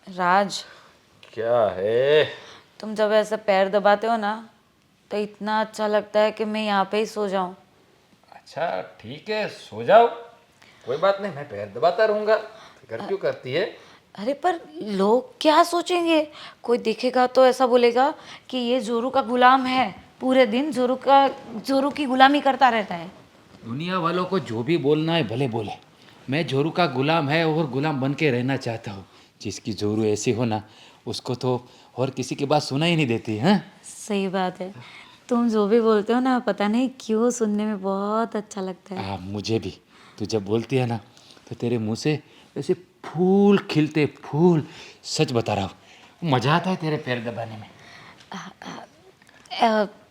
राज, क्या है? तुम जब ऐसे पैर दबाते हो ना तो इतना अच्छा लगता है कि मैं यहाँ पे ही सो जाऊं। अच्छा ठीक है, सो जाओ, कोई बात नहीं, मैं पैर दबाता रहूंगा। फिक्र क्यों करती है? अरे पर लोग क्या सोचेंगे? कोई देखेगा तो ऐसा बोलेगा कि ये जोरू का गुलाम है, पूरे दिन जोरू की गुलामी करता रहता है। दुनिया वालों को जो भी बोलना है भले बोले, मैं जोरू का गुलाम है और गुलाम बन के रहना चाहता हूँ। जिसकी जोरू ऐसी हो ना, उसको तो और किसी की बात सुना ही नहीं देती है। सही बात है। तुम जो भी बोलते हो ना, पता नहीं क्यों सुनने में बहुत अच्छा लगता है। मुझे भी। तू जब बोलती है ना तो तेरे मुंह से ऐसे फूल खिलते, फूल। सच बता रहा हूँ, मजा आता है तेरे पैर दबाने में।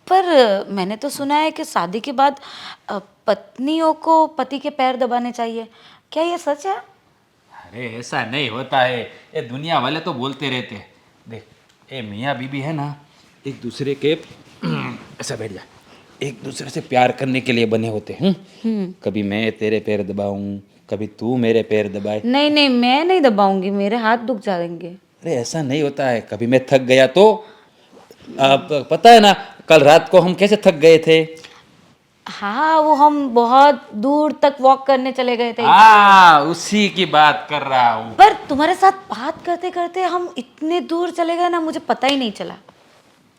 पर मैंने तो सुना है कि शादी के बाद पत्नियों को पति के पैर दबाने चाहिए। क्या ये सच है? अरे ऐसा नहीं होता है, ये दुनिया वाले तो बोलते रहते हैं। देख, ये मियाँ बीबी है ना, एक दूसरे के ऐसा बैठ जा, एक दूसरे से प्यार करने के लिए बने होते हैं। कभी मैं तेरे पैर दबाऊं, कभी तू मेरे पैर दबाए। नहीं नहीं, मैं नहीं दबाऊंगी, मेरे हाथ दुख जाएंगे। अरे ऐसा नहीं होता है, कभी मैं थक गया तो आप पता है ना, कल रात को हम कैसे थक गए थे। हाँ, वो हम बहुत दूर तक वॉक करने चले गए थे इसलिए। उसी की बात कर रहा हूँ। पर तुम्हारे साथ बात करते करते हम इतने दूर चले गए ना, मुझे पता ही नहीं चला।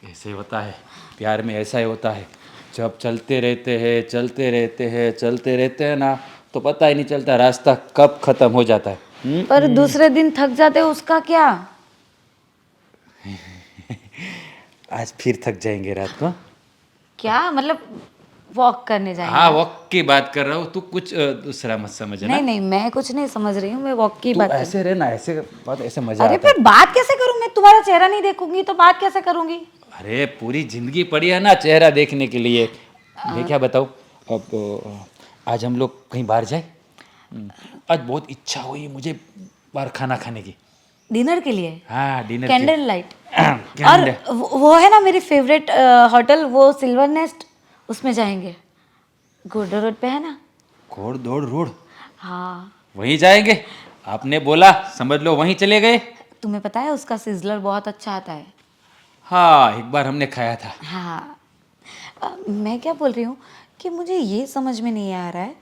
ऐसे होता है, प्यार में ऐसा ही होता है। जब चलते रहते हैं, चलते रहते हैं, चलते रहते हैं ना, तो पता ही नहीं चलता रास्ता कब खत्म हो जाता है। पर दूसरे दिन थक जाते, उसका क्या? आज फिर थक जाएंगे रात को। क्या मतलब? वॉक करने जाएंगे? हाँ, वक्त की बात कर रहा हूँ, तू कुछ दूसरा मत समझना। नहीं नहीं, मैं कुछ नहीं समझ रही हूँ, मैं वॉक की तू बात कर। ऐसे रहना, ऐसे बात, ऐसे मजा अरे आता है। फिर बात कैसे करूँ? मैं तुम्हारा चेहरा नहीं देखूंगी तो बात कैसे करूंगी? अरे पूरी जिंदगी पड़ी है ना चेहरा देखने के लिए। मैं क्या बताऊँ अब, आज हम लोग कहीं बाहर जाए। आज बहुत इच्छा हुई मुझे बाहर खाना खाने की। डिनर के लिए? हाँ, डिनर के। Candle light. और कैंडल। वो है ना मेरी फेवरेट होटल, वो सिल्वर नेस्ट, उसमें जाएंगे। गुड्डा रोड पे है ना? घोड़ दौड़ रोड, हाँ। वहीं जाएंगे। आपने बोला समझ लो वहीं चले गए। तुम्हें पता है उसका सिजलर बहुत अच्छा आता है। हाँ, एक बार हमने खाया था। हाँ। मैं क्या बोल रही हूँ कि मुझे ये समझ में नहीं आ रहा है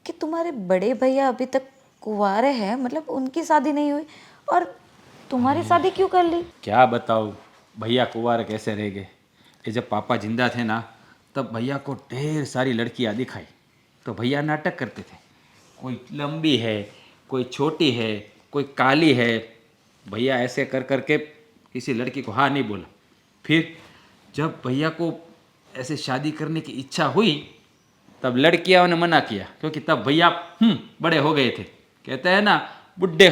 कि तुम्हारे बड़े भैया अभी तक कुंवारे हैं, मतलब उनकी शादी नहीं हुई, और तुम्हारी शादी क्यों कर ली? क्या बताऊँ, भैया कुंवारे कैसे रह गए। ये जब पापा जिंदा थे ना, तब भैया को ढेर सारी लड़कियाँ दिखाई, तो भैया नाटक करते थे। कोई लंबी है, कोई छोटी है, कोई काली है। भैया ऐसे कर कर के किसी लड़की को हाँ नहीं बोला। फिर जब भैया को ऐसे शादी करने की इच्छा हुई, तब लड़कियों ने मना किया, क्योंकि तब भैया बड़े हो गए थे। कहते हैं ना, बुढ़े।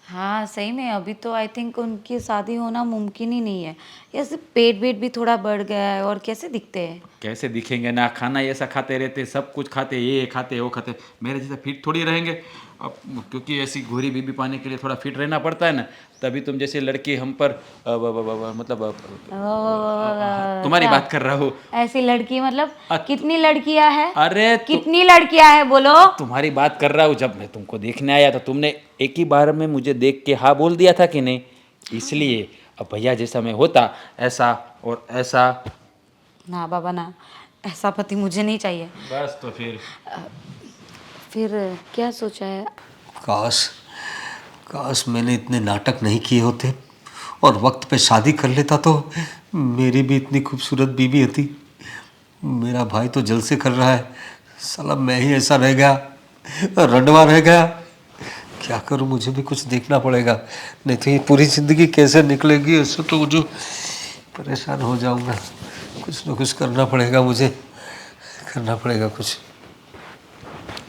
हाँ सही में, अभी तो आई थिंक उनकी शादी होना मुमकिन ही नहीं है। ऐसे पेट वेट भी थोड़ा बढ़ गया है, और कैसे दिखते हैं। कैसे दिखेंगे ना, खाना ही ऐसा खाते रहते, सब कुछ खाते, ये खाते वो खाते। मेरे जैसे फिट थोड़ी रहेंगे अब, क्योंकि ऐसी गोरी बीबी पाने के लिए थोड़ा फिट रहना पड़ता है ना। तभी तुम जैसे लड़की हम पर मतलब तुम्हारी क्या? बात कर रहा हूँ। ऐसी लड़की मतलब? अ- कितनी लड़कियां हैं? अरे कितनी लड़कियां हैं बोलो? तुम्हारी बात कर रहा हूँ। जब मैं तुमको देखने आया तो तुमने एक ही बार में मुझे देख के हाँ बोल दिया था कि नहीं, इसलिए अब भैया जैसा मैं होता, ऐसा और ऐसा। ना बाबा ना, ऐसा पति मुझे नहीं चाहिए। बस तो फिर क्या सोचा है? काश काश मैंने इतने नाटक नहीं किए होते और वक्त पे शादी कर लेता तो मेरी भी इतनी खूबसूरत बीवी होती। मेरा भाई तो जल से कर रहा है, साला मैं ही ऐसा रह गया, रंडवा रह गया। क्या करूं, मुझे भी कुछ देखना पड़ेगा, नहीं तो ये पूरी ज़िंदगी कैसे निकलेगी, ऐसे तो मुझे परेशान हो जाऊंगा। कुछ ना कुछ करना पड़ेगा, मुझे करना पड़ेगा कुछ।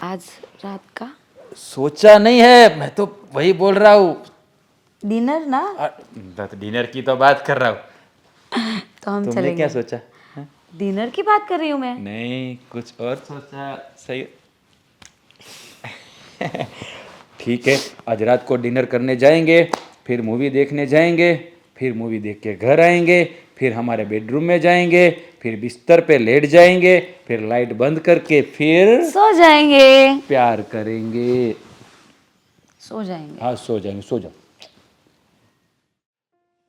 आज रात का सोचा नहीं है, मैं तो वही बोल रहा हूँ। डिनर ना? डिनर की तो बात कर रहा हूँ। तो हम तुमने चलेंगे। क्या सोचा? हाँ? डिनर की बात कर रही हूँ मैं। नहीं, कुछ और सोचा। सही। ठीक है, आज रात को डिनर करने जाएंगे, फिर मूवी देखने जाएंगे, फिर मूवी देख के घर आएंगे, फिर हमारे बेडरूम में जाएंगे, फिर बिस्तर पे लेट जाएंगे, फिर लाइट बंद करके फिर सो जाएंगे। प्यार करेंगे। सो जाएंगे। हाँ, सो जाएंगे, सो जाओ।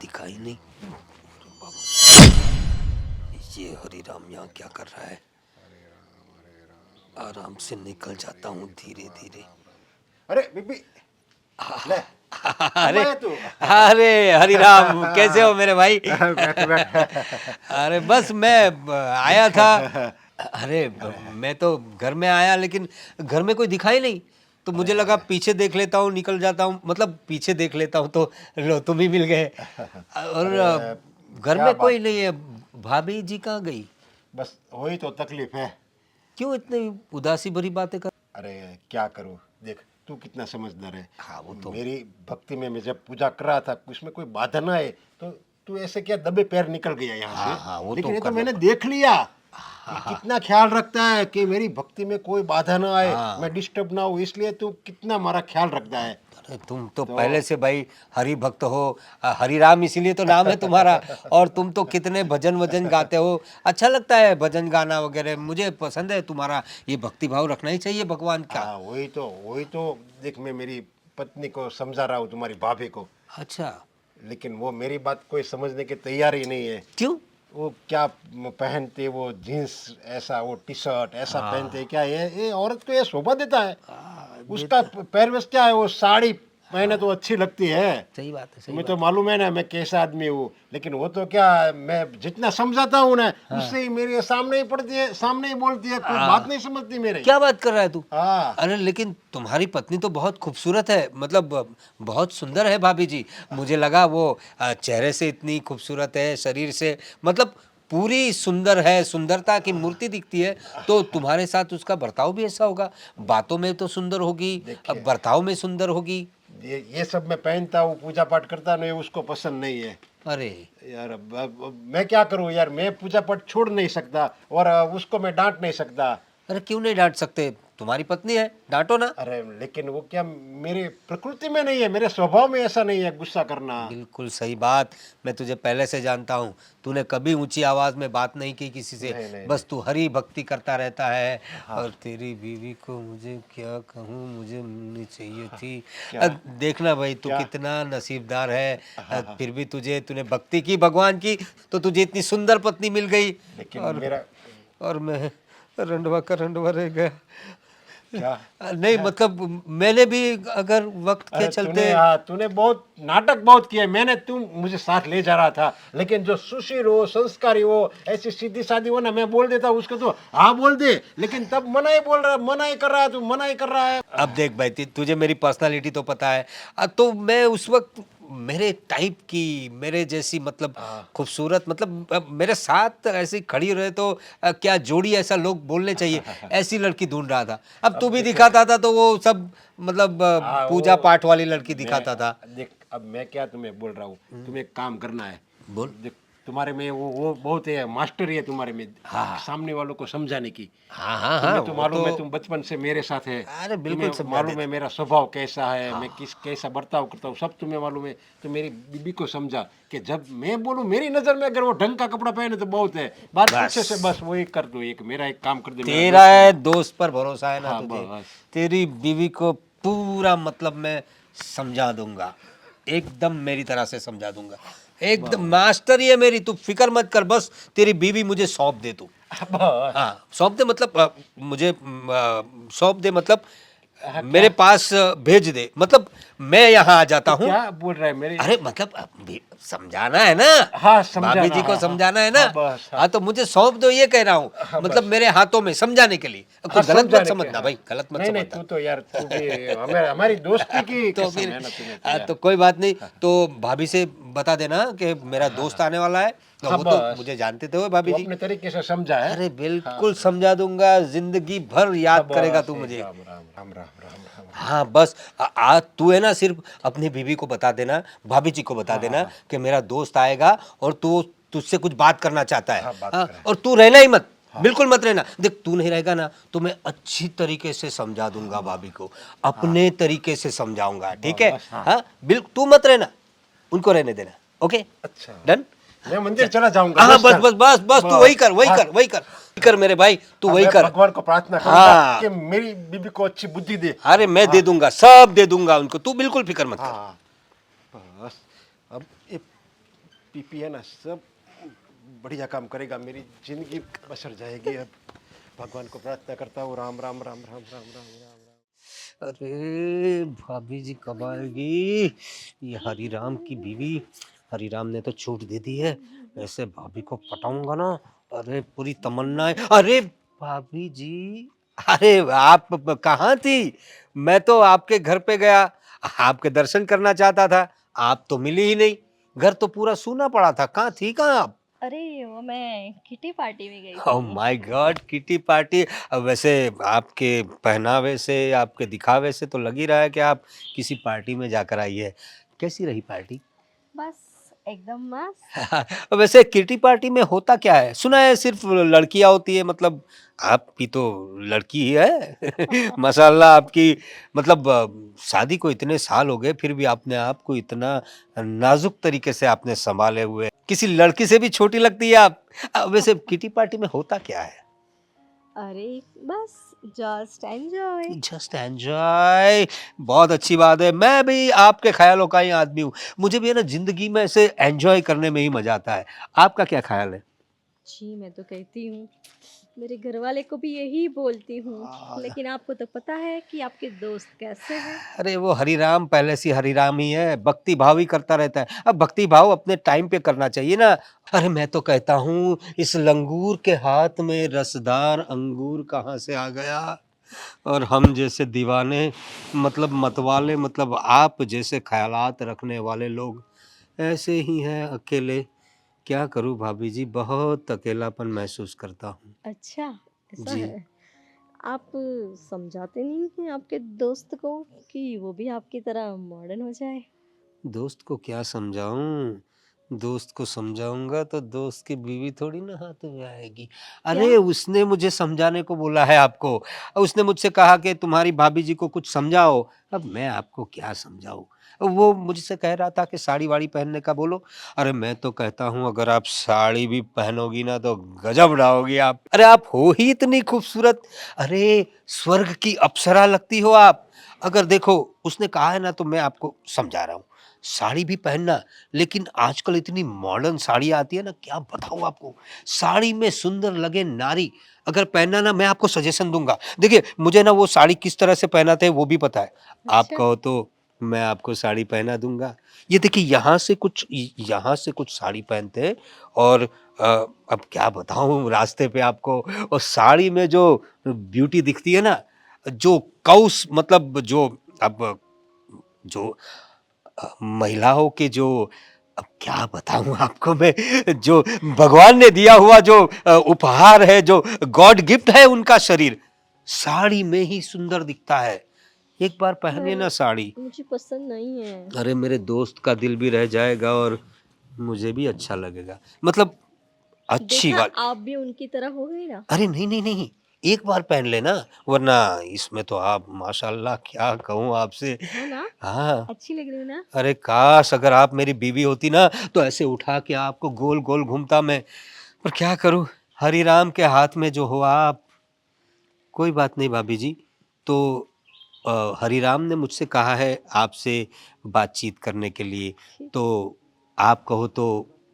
दिखाई नहीं। अरे बाबा, ये हरिराम यहाँ क्या कर रहा है? आराम से निकल जाता हूँ धीरे धीरे। अरे बीबी ले अरे मैं तू अरे हरिराम, कैसे हो मेरे भाई? बैठ बैठ। अरे बस मैं आया था। अरे मैं तो घर में आया, लेकिन घर में कोई दिखाई नहीं, तो मुझे लगा पीछे देख लेता हूँ, निकल जाता हूँ, मतलब पीछे देख लेता हूँ, तो लो तुम ही मिल गए। और घर क्या में बात? कोई नहीं है। भाभी जी कहाँ गई? बस वही तो तकलीफ है। क्यों इतनी उदासी भरी बातें कर? अरे क्या करूं, देख तू कितना समझदार है। हाँ, वो तो। मेरी भक्ति में मैं जब पूजा कर रहा था, उसमें कोई बाधा ना आए, तो तू ऐसे क्या दबे पैर निकल गया यहाँ हाँ, से। हाँ, वो लेकिन तो ये तो करना मैंने देख लिया कि कितना ख्याल रखता है कि मेरी भक्ति में कोई बाधा ना आए, हाँ। मैं डिस्टर्ब ना हूँ, इसलिए तू कितना हमारा ख्याल रखता है। अरे तुम तो पहले से भाई हरि भक्त हो, हरिराम इसीलिए तो नाम है तुम्हारा। और तुम तो कितने भजन वजन गाते हो, अच्छा लगता है भजन गाना वगैरह, मुझे पसंद है तुम्हारा। ये भक्ति भाव रखना ही चाहिए भगवान का। हाँ वही तो देख, मैं मेरी पत्नी को समझा रहा हूँ, तुम्हारी भाभी को, अच्छा, लेकिन वो मेरी बात कोई समझने के तैयार ही नहीं है। क्यों? वो क्या पहनते, वो जीन्स ऐसा, वो टी शर्ट ऐसा पहनते, क्या ये औरत को ये शोभा देता है? उसका पहरवेश क्या है, वो साड़ी पहने तो अच्छी लगती है। सही बात है, सही तुम्हें तो मालूम है ना मैं कैसा आदमी हूँ, लेकिन वो तो क्या, मैं जितना समझाता हूँ ना उससे ही मेरे सामने ही पड़ती है, सामने ही बोलती है, कोई बात नहीं समझती मेरी। क्या बात कर रहा है तू? हाँ अरे लेकिन तुम्हारी पत्नी तो बहुत खूबसूरत है, मतलब बहुत सुंदर है भाभी जी। मुझे लगा वो चेहरे से इतनी खूबसूरत है, शरीर से मतलब पूरी सुंदर है, सुंदरता की मूर्ति दिखती है, तो तुम्हारे साथ उसका बर्ताव भी ऐसा होगा। बातों में तो सुंदर होगी, अब बर्ताव में सुंदर होगी। ये सब मैं पहनता हूँ, पूजा पाठ करता नहीं, उसको पसंद नहीं है। अरे यार अब मैं क्या करूं यार, मैं पूजा पाठ छोड़ नहीं सकता और उसको मैं डांट नहीं सकता। अरे क्यों नहीं डांट सकते? तुम्हारी पत्नी है, डांटो ना। अरे लेकिन वो क्या मेरी प्रकृति में नहीं है, मेरे स्वभाव में ऐसा नहीं है गुस्सा करना। बिल्कुल सही बात। मैं तुझे पहले से जानता हूँ, तूने कभी ऊंची आवाज में बात नहीं की किसी से। नहीं, बस तू हरि भक्ति करता रहता है। और तेरी बीवी को मुझे क्या कहूँ, मुझे मिलनी चाहिए थी। देखना भाई, तू कितना नसीबदार है। फिर भी तूने भक्ति की भगवान की, तो तुझे इतनी सुंदर पत्नी मिल गई। लेकिन मेरा और मैं रंडवा का रंडवा रह गया। क्या, नहीं मतलब मैंने भी अगर वक्त के अरे चलते तूने बहुत नाटक बहुत किए, मैंने तुम मुझे साथ ले जा रहा था, लेकिन जो सुशील हो, संस्कारी हो, ऐसी सीधी सादी हो ना, मैं बोल देता उसको तो हाँ बोल दे, लेकिन तब मना ही बोल रहा, मना ही कर रहा है, तू मना ही कर रहा है। अब देख भाई, तुझे मेरी पर्सनालिटी तो पता है। तो मैं उस वक्त मेरे टाइप की, मेरे जैसी मतलब खूबसूरत, मतलब मेरे साथ ऐसी खड़ी रहे तो क्या जोड़ी, ऐसा लोग बोलने चाहिए, ऐसी लड़की ढूंढ रहा था। अब तू भी दिखाता था तो वो सब मतलब पूजा पाठ वाली लड़की दिखाता था। देख अब मैं क्या तुम्हें बोल रहा हूँ, तुम्हें एक काम करना है। बोल। देख तुम्हारे में वो बहुत है, मास्टरी है तुम्हारे में, सामने वालों को समझाने की। हाँ हाँ तुम्हें हाँ, तो वो मालूम है, तो तुम बचपन से मेरे साथ है। अरे बिल्कुल तुम्हें समझा मालूम देते। है मेरा स्वभाव कैसा है, मैं कैसा बर्ताव करता हूँ, सब तुम्हें मालूम है। तो मेरी बीबी को समझा कि जब मैं बोलूँ, मेरी नजर में अगर वो ढंग का कपड़ा पहने तो बहुत है, बात पीछे से बस वही कर दो, एक मेरा एक काम कर दे। मेरा तेरा है दोस्त पर भरोसा है ना हाँ, तुझे। बस। तेरी बीवी को पूरा मतलब मैं समझा दूंगा, एकदम मेरी तरह से समझा दूंगा, एकदम मास्टर ही है मेरी। तू फिक्र मत कर, बस तेरी बीवी मुझे सौंप दे तू। बस। हाँ सौंप दे, मतलब मुझे सौंप दे, मतलब मेरे पास भेज दे, मतलब मैं यहाँ आ जाता हूँ। क्या बोल रहा है मेरे? अरे मतलब समझाना है ना, हाँ, समझाना, भाभी जी को हाँ, समझाना है ना। हाँ, बस, हाँ। हाँ तो मुझे सौंप दो, ये कह रहा हूँ, मतलब मेरे हाथों में समझाने के लिए। हाँ, कोई गलत मत समझाने के, समझना हाँ। भाई, गलत मत नहीं समझना। तू तो यार, तू भी हमारी दोस्ती की तो कसम फिर है ना तुम्हें तो यार। तो कोई बात नहीं, तो भाभी से बता देना कि मेरा दोस्त आने वाला है। तो हाँ, वो तो बस। मुझे जानते थे वो भाभी तू जी। अपने तरीके से समझा है। अरे बिल्कुल समझा दूंगा, जिंदगी भर याद करेगा तू बस, मुझे। राम राम राम राम राम राम। हाँ बस आज तू है ना, सिर्फ अपनी बीवी को बता देना, भाभी जी को बता देना कि मेरा दोस्त आएगा और तू तुझसे कुछ बात करना चाहता है। हाँ, बात हाँ, करें। और तू रहना ही मत, बिल्कुल मत रहना। देख तू नहीं रहेगा ना तो मैं अच्छी तरीके से समझा दूंगा भाभी को, अपने तरीके से समझाऊंगा, ठीक है? हाँ बिल्कुल, तू मत रहना, उनको रहने देना। ओके अच्छा, डन। मैं मंदिर चला जाऊंगा। हाँ बस बस बस बस तू वही कर, वही कर मेरे भाई, तू वही मैं कर। भगवान को प्रार्थना हाँ। करूंगा कि मेरी बीबी को अच्छी बुद्धि दे। अरे मैं दे दूंगा, सब दे दूंगा उनको, तू बिल्कुल फिक्र मत कर। हाँ बस। अब ये पीपी है ना, सब बढ़िया काम करेगा, मेरी जिंदगी बसर जाएगी। अब भगवान को प्रार्थना करता हूँ, राम राम राम राम राम राम राम राम। अरे भाभी जी कब आएगी? ये हरिराम की बीवी, हरिराम ने तो छूट दे दी है, ऐसे भाभी को पटाऊंगा ना। अरे पूरी तमन्नाएं। अरे भाभी जी, अरे आप कहाँ थी? मैं तो आपके घर पे गया, आपके दर्शन करना चाहता था, आप तो मिली ही नहीं। घर तो पूरा सूना पड़ा था, कहाँ थी कहाँ आप? अरे वो मैं किटी पार्टी में गई ओह थी। My God, kitty party. वैसे आपके पहनावे से, आपके दिखावे से तो लग ही रहा है कि आप किसी पार्टी में जाकर आई है। कैसी रही पार्टी? बस एकदम मस्त। वैसे किटी पार्टी में होता क्या है? सुना है सिर्फ लड़कियां होती है, मतलब आप भी तो लड़की ही है। माशाल्लाह आपकी, मतलब शादी को इतने साल हो गए फिर भी आपने आप को इतना नाजुक तरीके से आपने संभाले हुए, किसी लड़की से भी छोटी लगती है आप। वैसे किटी पार्टी में होता क्या है? अरे बस जस्ट एंजॉय। जस्ट एंजॉय, बहुत अच्छी बात है। मैं भी आपके ख्यालों का ही आदमी हूँ, मुझे भी है ना जिंदगी में ऐसे एंजॉय करने में ही मजा आता है। आपका क्या ख्याल है? जी मैं तो कहती हूँ, मेरे घर वाले को भी यही बोलती हूँ, लेकिन आपको तो पता है कि आपके दोस्त कैसे हैं। अरे वो हरिराम पहले से हरिराम ही है, भक्ति भाव ही करता रहता है। अब भक्ति भाव अपने टाइम पे करना चाहिए ना। अरे मैं तो कहता हूँ इस लंगूर के हाथ में रसदार अंगूर कहाँ से आ गया। और हम जैसे दीवाने, मतलब मतवाले, मतलब आप जैसे ख्यालात रखने वाले लोग ऐसे ही हैं अकेले। क्या करूँ भाभी जी, बहुत अकेलापन महसूस करता हूँ। अच्छा, ऐसा जी। है। आप समझाते नहीं हैं आपके दोस्त को कि वो भी आपकी तरह मॉडर्न हो जाए। दोस्त को क्या समझाऊं? दोस्त को समझाऊंगा तो दोस्त की बीवी थोड़ी ना हाथ में आएगी। क्या? अरे उसने मुझे समझाने को बोला है आपको। उसने मुझसे कहा कि तुम्हारी भाभी जी को कुछ समझाओ। अब मैं आपको क्या समझाऊं? वो मुझसे कह रहा था कि साड़ी वाड़ी पहनने का बोलो। अरे मैं तो कहता हूँ अगर आप साड़ी भी पहनोगी ना तो गजब रहोगी आप। अरे आप हो ही इतनी खूबसूरत। अरे स्वर्ग की अप्सरा लगती हो आप। अगर देखो, उसने कहा है ना तो मैं आपको समझा रहा हूँ। साड़ी भी पहनना, लेकिन आजकल इतनी मॉडर्न साड़ी आती है ना, क्या बताऊँ आपको। साड़ी में सुंदर लगे नारी अगर पहनना ना, मैं आपको सजेशन दूँगा। देखिए, मुझे ना वो साड़ी किस तरह से पहनाते हैं वो भी पता है। आप अच्छा। कहो तो मैं आपको साड़ी पहना दूँगा। ये देखिए यहाँ से कुछ साड़ी पहनते हैं और अब क्या बताऊँ रास्ते पे आपको। और साड़ी में जो ब्यूटी दिखती है ना, जो कौस, मतलब जो अब जो महिलाओं के जो, अब क्या बताऊं आपको मैं, जो भगवान ने दिया हुआ जो उपहार है, जो गॉड गिफ्ट है उनका शरीर, साड़ी में ही सुंदर दिखता है। एक बार पहनिए पर ना साड़ी। मुझे पसंद नहीं है। अरे मेरे दोस्त का दिल भी रह जाएगा और मुझे भी अच्छा लगेगा, मतलब अच्छी देखा, वाली। आप भी उनकी तरह हो गई ना। अरे नहीं नहीं नहीं, एक बार पहन लेना, वरना इसमें तो आप माशाल्लाह क्या कहूँ आपसे। है ना? हाँ। अच्छी लग रही हूँ ना? अरे काश अगर आप मेरी बीवी होती ना तो ऐसे उठा के आपको गोल गोल घूमता मैं, पर क्या करूं, हरि राम के हाथ में जो हो आप। कोई बात नहीं भाभी जी। तो हरि राम ने मुझसे कहा है आपसे बातचीत करने के लिए, ठीक। तो आप कहो तो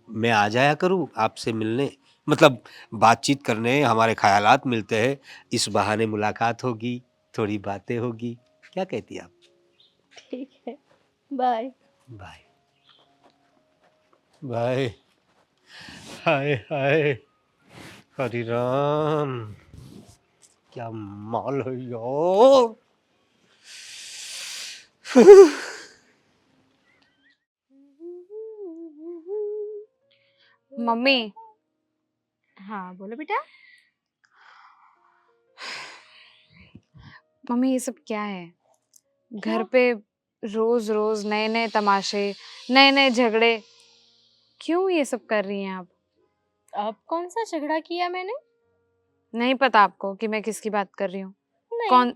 मैं आ जाया करूं आपसे मिलने, मतलब बातचीत करने, हमारे ख्यालात मिलते हैं, इस बहाने मुलाकात होगी, थोड़ी बातें होगी। क्या कहती आप? ठीक है। बाय। बाय। बाय। हाय हाय, हरि राम, क्या माल है यार। मम्मी, हाँ बोलो बेटा। मम्मी ये सब क्या है? क्या? घर पे रोज रोज नए नए तमाशे, नए नए झगड़े, क्यों ये सब कर रही हैं आप? अब कौन सा झगड़ा किया मैंने? नहीं पता आपको कि मैं किसकी बात कर रही हूँ? नहीं। कौन?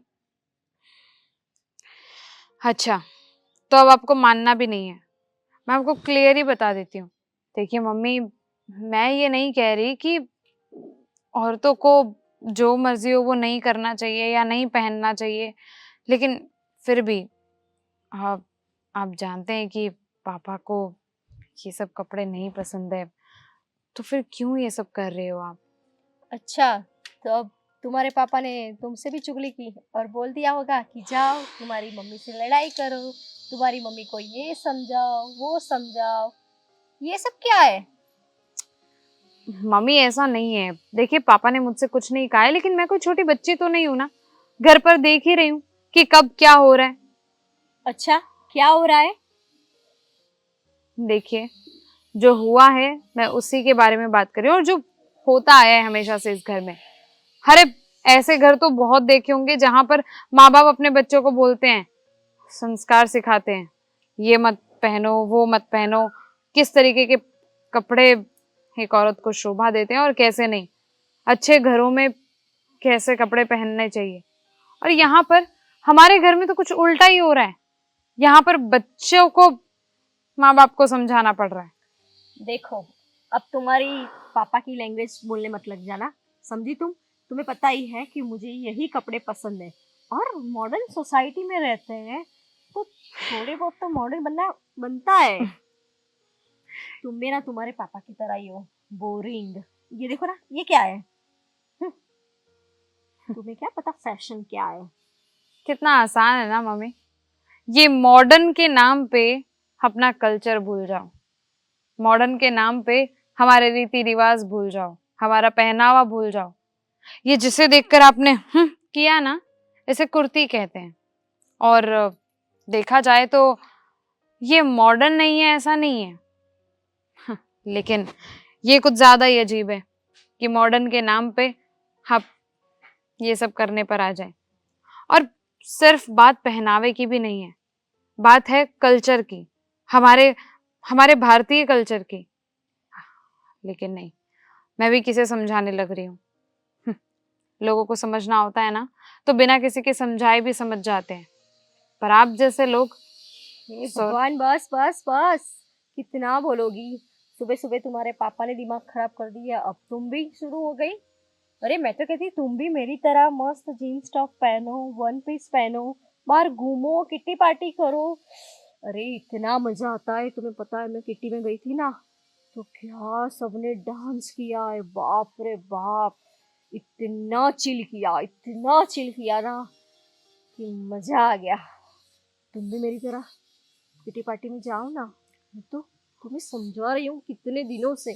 अच्छा, तो अब आपको मानना भी नहीं है। मैं आपको क्लियर ही बता देती हूँ। देखिए मम्मी, मैं ये नहीं कह रही कि औरतों को जो मर्जी हो वो नहीं करना चाहिए या नहीं पहनना चाहिए, लेकिन फिर भी आप आप जानते हैं कि पापा को ये सब कपड़े नहीं पसंद है, तो फिर क्यों ये सब कर रहे हो आप? अच्छा, तो अब तुम्हारे पापा ने तुमसे भी चुगली की और बोल दिया होगा कि जाओ तुम्हारी मम्मी से लड़ाई करो, तुम्हारी मम्मी को ये समझाओ वो समझाओ। ये सब क्या है? मम्मी ऐसा नहीं है। देखिए पापा ने मुझसे कुछ नहीं कहा है, लेकिन मैं कोई छोटी बच्ची तो नहीं हूँ ना। घर पर देख ही रही हूँ कि कब क्या हो रहा है। अच्छा, क्या हो रहा है? देखिए जो हुआ है मैं उसी के बारे में बात कर रही हूँ, और जो होता आया है हमेशा से इस घर में। अरे ऐसे घर तो बहुत देखे होंगे जहां पर माँ बाप अपने बच्चों को बोलते हैं, संस्कार सिखाते हैं, ये मत पहनो वो मत पहनो, किस तरीके के कपड़े एक औरत को शोभा देते हैं और कैसे नहीं, अच्छे घरों में कैसे कपड़े पहनने चाहिए। और यहाँ पर हमारे घर में तो कुछ उल्टा ही हो रहा है। यहाँ पर बच्चों को माँ बाप को समझाना पड़ रहा है। देखो, अब तुम्हारी पापा की लैंग्वेज बोलने मत लग जाना, समझी तुम? तुम्हें पता ही है कि मुझे यही कपड़े पसंद है, और मॉडर्न सोसाइटी में रहते हैं तो थोड़े बहुत तो मॉडर्न बनना बनता है। तुम भी ना तुम्हारे पापा की तरह ही हो, बोरिंग। ये देखो ना, ये क्या है? हम्म, तुम्हें क्या पता फैशन क्या है? कितना आसान है ना मम्मी। ये मॉडर्न के नाम पे अपना कल्चर भूल जाओ, मॉडर्न के नाम पे हमारे रीति रिवाज भूल जाओ, हमारा पहनावा भूल जाओ। ये जिसे देखकर आपने किया ना, इसे कुर्ती कहते हैं। और देखा जाए तो ये मॉडर्न नहीं है ऐसा नहीं है, लेकिन ये कुछ ज्यादा ही अजीब है कि मॉडर्न के नाम पे आप ये सब करने पर आ जाए। और सिर्फ बात पहनावे की भी नहीं है, बात है कल्चर की, हमारे हमारे भारतीय कल्चर की। लेकिन नहीं, मैं भी किसे समझाने लग रही हूँ। लोगों को समझना होता है ना तो बिना किसी के समझाए भी समझ जाते हैं, पर आप जैसे लोग हे भगवान, बस बस बस, कितना बोलोगी? सुबह सुबह तुम्हारे पापा ने दिमाग खराब कर दिया, अब तुम भी शुरू हो गई। अरे मैं तो कहती तुम भी मेरी तरह मस्त जीन्स टॉप पहनो, वन पीस पहनो, बाहर घूमो, किट्टी पार्टी करो। अरे इतना मजा आता है, तुम्हें पता है मैं किट्टी में गई थी ना, तो क्या सबने डांस किया है, बाप रे बाप। इतना चिल किया ना कि मजा आ गया। तुम भी मेरी तरह किटी पार्टी में जाओ ना। मैं तो तुम्हें समझा रही हूँ कितने दिनों से,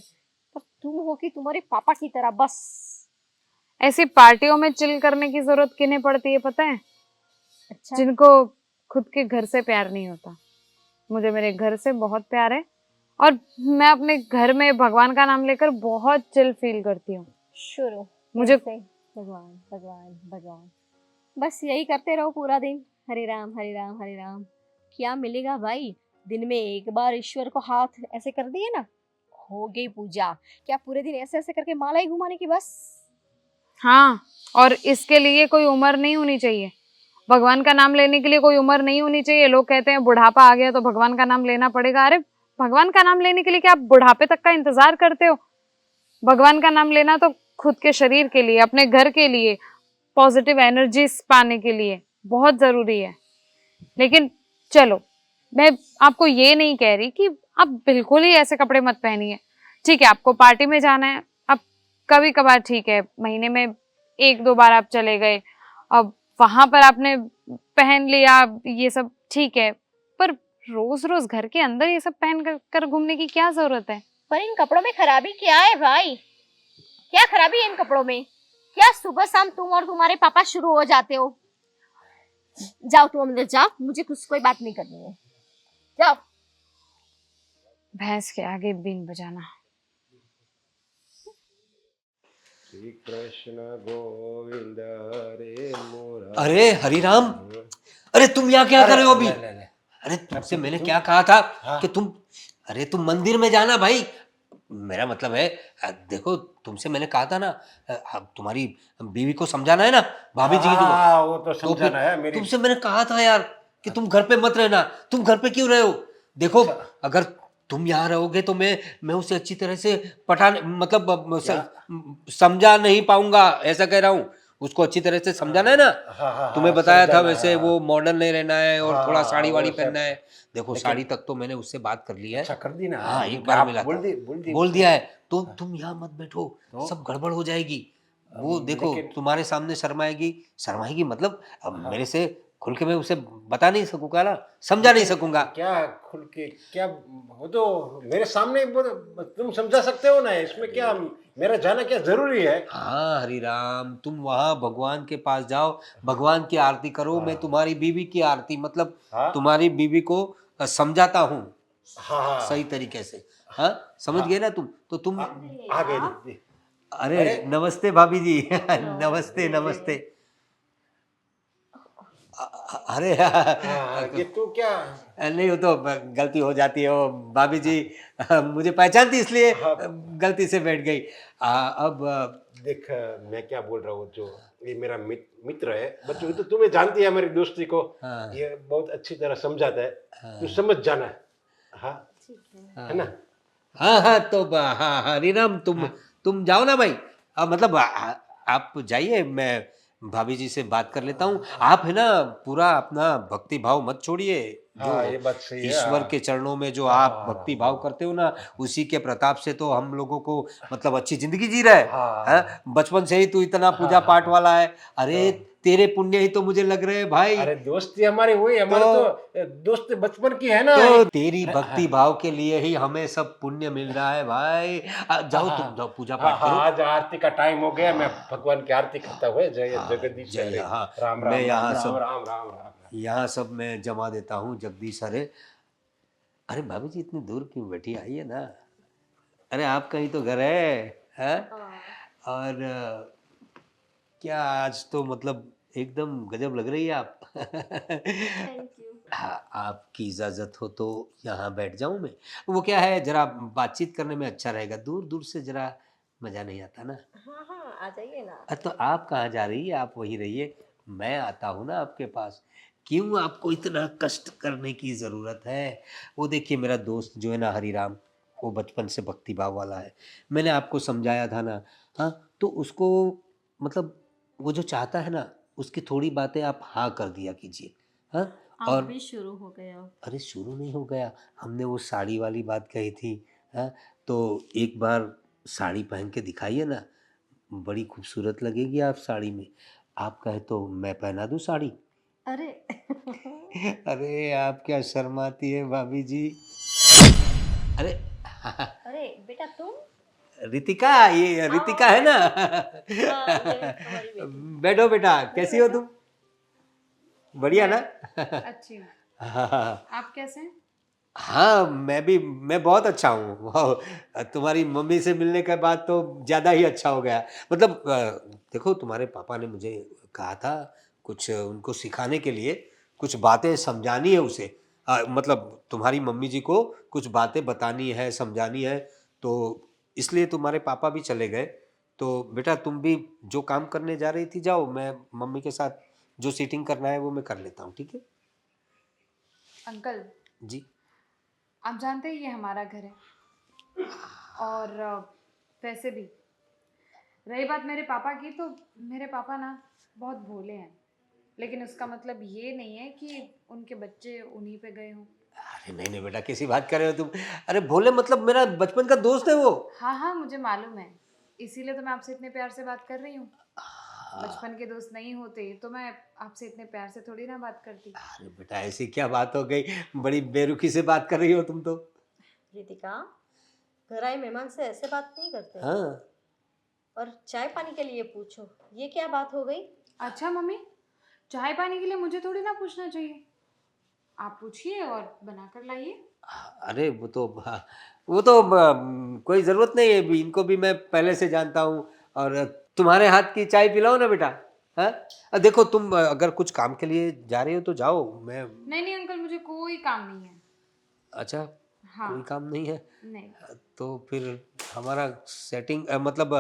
पर तुम हो कि तुम्हारे पापा की तरह बस। ऐसी पार्टियों में चिल करने की जरूरत किन्हें पड़ती है पता है? अच्छा, जिनको खुद के घर से प्यार नहीं होता। मुझे मेरे घर से बहुत प्यार है, और मैं अपने घर में भगवान का नाम लेकर बहुत चिल फील करती हूँ। शुरू मुझे ऐसे भगवान भगवान भगवान, बस यही करते रहो पूरा दिन, हरे राम हरे राम हरे राम। क्या मिलेगा भाई? दिन में एक बार ईश्वर को हाथ ऐसे कर दिए ना, हो गई पूजा। क्या पूरे दिन ऐसे ऐसे करके माला ही घुमाने की बस? हाँ, और इसके लिए कोई उम्र नहीं होनी चाहिए। भगवान का नाम लेने के लिए कोई उम्र नहीं होनी चाहिए। लोग कहते हैं बुढ़ापा आ गया तो भगवान का नाम लेना पड़ेगा। अरे भगवान का नाम लेने के लिए क्या आप बुढ़ापे तक का इंतजार करते हो? भगवान का नाम लेना तो खुद के शरीर के लिए, अपने घर के लिए, पॉजिटिव एनर्जीज पाने के लिए बहुत जरूरी है। लेकिन चलो, मैं आपको ये नहीं कह रही कि आप बिल्कुल ही ऐसे कपड़े मत पहनिए। ठीक है, आपको पार्टी में जाना है, अब कभी कभार ठीक है, महीने में 1-2 बार आप चले गए, अब वहां पर आपने पहन लिया, ये सब ठीक है। पर रोज रोज घर के अंदर ये सब पहन कर घूमने की क्या जरूरत है? पर इन कपड़ों में खराबी क्या है भाई? क्या खराबी है इन कपड़ों में? क्या सुबह शाम तुम और तुम्हारे पापा शुरू हो जाते हो? जाओ तुम अंदर जाओ, मुझे कुछ कोई बात नहीं करनी है, जाओ। भैंस के आगे बीन बजाना। श्री कृष्ण गोविंद हरे मोरा। अरे हरिराम, अरे तुम यहाँ क्या कर रहे हो अभी? अरे तुमसे मैंने क्या कहा था कि तुम, अरे तुम मंदिर में जाना भाई। मेरा मतलब है, देखो तुमसे मैंने कहा था ना, अब तुम्हारी बीवी को समझाना है ना, भाभी जी की। हाँ, वो तो तो समझाना फिर है मेरी। तुमसे मैंने कहा था यार कि तुम घर पे मत रहना। तुम घर पे क्यों रहे हो? देखो अगर तुम यहाँ रहोगे तो मैं उसे अच्छी तरह से पढ़ा, मतलब समझा नहीं पाऊंगा, ऐसा कह रहा हूँ। उसको अच्छी तरह से समझाना है ना। तुम्हें बताया था वैसे वो मॉडर्न नहीं रहना है और थोड़ा साड़ी वाड़ी पहनना है। देखो साड़ी तक तो मैंने उससे बात कर ली है। अच्छा कर दी ना। हाँ मुझे एक क्या बार आप मिला बोल था, दी बोल दिया है। तो तुम यहाँ मत बैठो, सब गड़बड़ हो जाएगी। वो देखो लेकिन तुम्हारे सामने शर्माएगी, शर्माएगी मतलब अब मेरे से खुल के मैं उसे बता नहीं सकूंगा ना, समझा नहीं सकूंगा। क्या खुल के क्या, वो तो मेरे सामने तुम समझा सकते हो ना, इसमें क्या मेरा जाना क्या जरूरी है? हाँ हरिराम, तुम वहां भगवान के पास जाओ, भगवान की आरती करो, मैं तुम्हारी बीवी की आरती मतलब हाँ तुम्हारी बीवी को समझाता हूँ हाँ हाँ सही तरीके से। हाँ समझ गए ना तुम? तो तुम आ गए दीदी। अरे अरे नमस्ते भाभी जी नमस्ते नमस्ते। अरे हाँ, ये तू क्या? नहीं वो तो गलती हो जाती है वो भाभी जी, मुझे पहचानती इसलिए हाँ गलती से बैठ गई। अब देख, मैं क्या बोल रहा हूँ, जो ये मेरा मित्र है बच्चों, तो तुम्हें जानती है हमारी दोस्ती को, हाँ ये बहुत अच्छी तरह समझाता है, तू समझ जाना। हाँ है ना? हाँ हाँ तो हाँ हरिराम तुम जाओ ना भाई। मतलब आप जाइए, मैं भाभी जी से बात कर लेता हूँ। आप है ना पूरा अपना भक्ति भाव मत छोड़िए। जो हाँ ये बात सही है। ईश्वर हाँ के चरणों में जो हाँ आप हाँ भक्ति भाव करते हो ना, उसी के प्रताप से तो हम लोगों को मतलब अच्छी जिंदगी जी रहा है। हाँ हाँ? बचपन से ही तू इतना पूजा पाठ वाला है। अरे तेरे पुण्य ही तो मुझे लग रहे हैं भाई। अरे दोस्ती हमारी हुई, हमारे तो तो दोस्त बचपन की है ना। तो तेरी भक्ति भाव के लिए ही हमें सब पुण्य मिल रहा है भाई। जाओ तुम जाओ पूजा हाँ पाठ हाँ, करो। आज आरती का टाइम हो गया, मैं भगवान की आरती करता हुआ जय जगदीश जय हरे। हाँ राम मैं राम राम यहाँ राम सब राम राम राम। यहाँ सब मैं जमा देता हूँ जगदीश हरे। अरे भाभी जी इतनी दूर क्यों बैठी, आइए ना। अरे आपका ही तो घर है? और क्या आज तो मतलब एकदम गजब लग रही है आप। Thank you. हाँ आपकी इजाज़त हो तो यहाँ बैठ जाऊँ मैं? वो क्या है जरा बातचीत करने में अच्छा रहेगा, दूर दूर से जरा मज़ा नहीं आता ना। हाँ हाँ, आ जाइए ना। तो आप कहाँ जा रही है, आप वहीं रहिए, मैं आता हूँ ना आपके पास। क्यों आपको इतना कष्ट करने की ज़रूरत है? वो देखिए मेरा दोस्त जो है ना हरिराम, वो बचपन से भक्ति भाव वाला है। मैंने आपको समझाया था ना। हाँ तो उसको मतलब वो जो चाहता है ना, उसकी थोड़ी बातें आप हाँ कर दिया कीजिए। हाँ अब और भी शुरू हो गया। अरे शुरू नहीं हो गया, हमने वो साड़ी वाली बात कही थी। हाँ तो एक बार साड़ी पहन के दिखाइए ना, बड़ी खूबसूरत लगेगी आप साड़ी में। आप कहे तो मैं पहना दूँ साड़ी? अरे अरे आप क्या शर्माती है भाभी जी। अरे अरे बेटा तुम। रितिका, ये रितिका है ना। हाँ, ये हमारी बेटी। बैठो बेटा, कैसी हो तुम? बढ़िया ना? अच्छी हूँ। हाँ आप कैसे हैं? हाँ मैं बहुत अच्छा हूँ। वाह, तुम्हारी मम्मी से मिलने के बाद तो ज़्यादा ही अच्छा हो गया। मतलब देखो तुम्हारे पापा ने मुझे कहा था कुछ उनको सिखाने के लिए, कुछ बातें समझानी है उसे। मतलब तुम्हारी मम्मी जी को कुछ बातें बतानी है, समझानी है। तो इसलिए तुम्हारे पापा भी चले गए। तो बेटा तुम भी जो काम करने जा रही थी जाओ, मैं मम्मी के साथ जो सीटिंग करना है वो मैं कर लेता हूँ, ठीक है? अंकल, जी आप जानते हैं ये हमारा घर है। और वैसे भी रही बात मेरे पापा की, तो मेरे पापा ना बहुत भोले हैं, लेकिन उसका मतलब ये नहीं है कि उनके बच्चे उन्हीं पे गए हों। अरे नहीं नहीं बेटा कैसी बात कर रहे हो तुम? अरे भोले मतलब मेरा बचपन का दोस्त है वो। हाँ हाँ मुझे मालूम है, इसीलिए तो मैं आपसे इतने प्यार से बात कर रही हूँ। बचपन के दोस्त नहीं होते तो मैं आपसे इतने प्यार से थोड़ी ना बात करती। अरे बेटा ऐसी क्या बात हो गई, बड़ी बेरुखी से बात कर रही हो तुम तो। रितिका, घर आए मेहमान से ऐसे बात नहीं करते। हाँ और चाय पानी के लिए पूछो, ये क्या बात हो गई? अच्छा मम्मी, चाय पानी के लिए मुझे थोड़ी ना पूछना चाहिए, आप पूछिए और बना कर लाइए। अरे वो तो वो तो कोई ज़रूरत नहीं है, इनको भी मैं पहले से जानता हूँ। और तुम्हारे हाथ की चाय पिलाओ ना बेटा। हाँ देखो तुम अगर कुछ काम के लिए जा रही हो तो जाओ, मैं नहीं नहीं अंकल, मुझे कोई काम नहीं है। अच्छा हाँ कोई काम नहीं है नहीं। तो फिर हमारा सेटिंग मतलब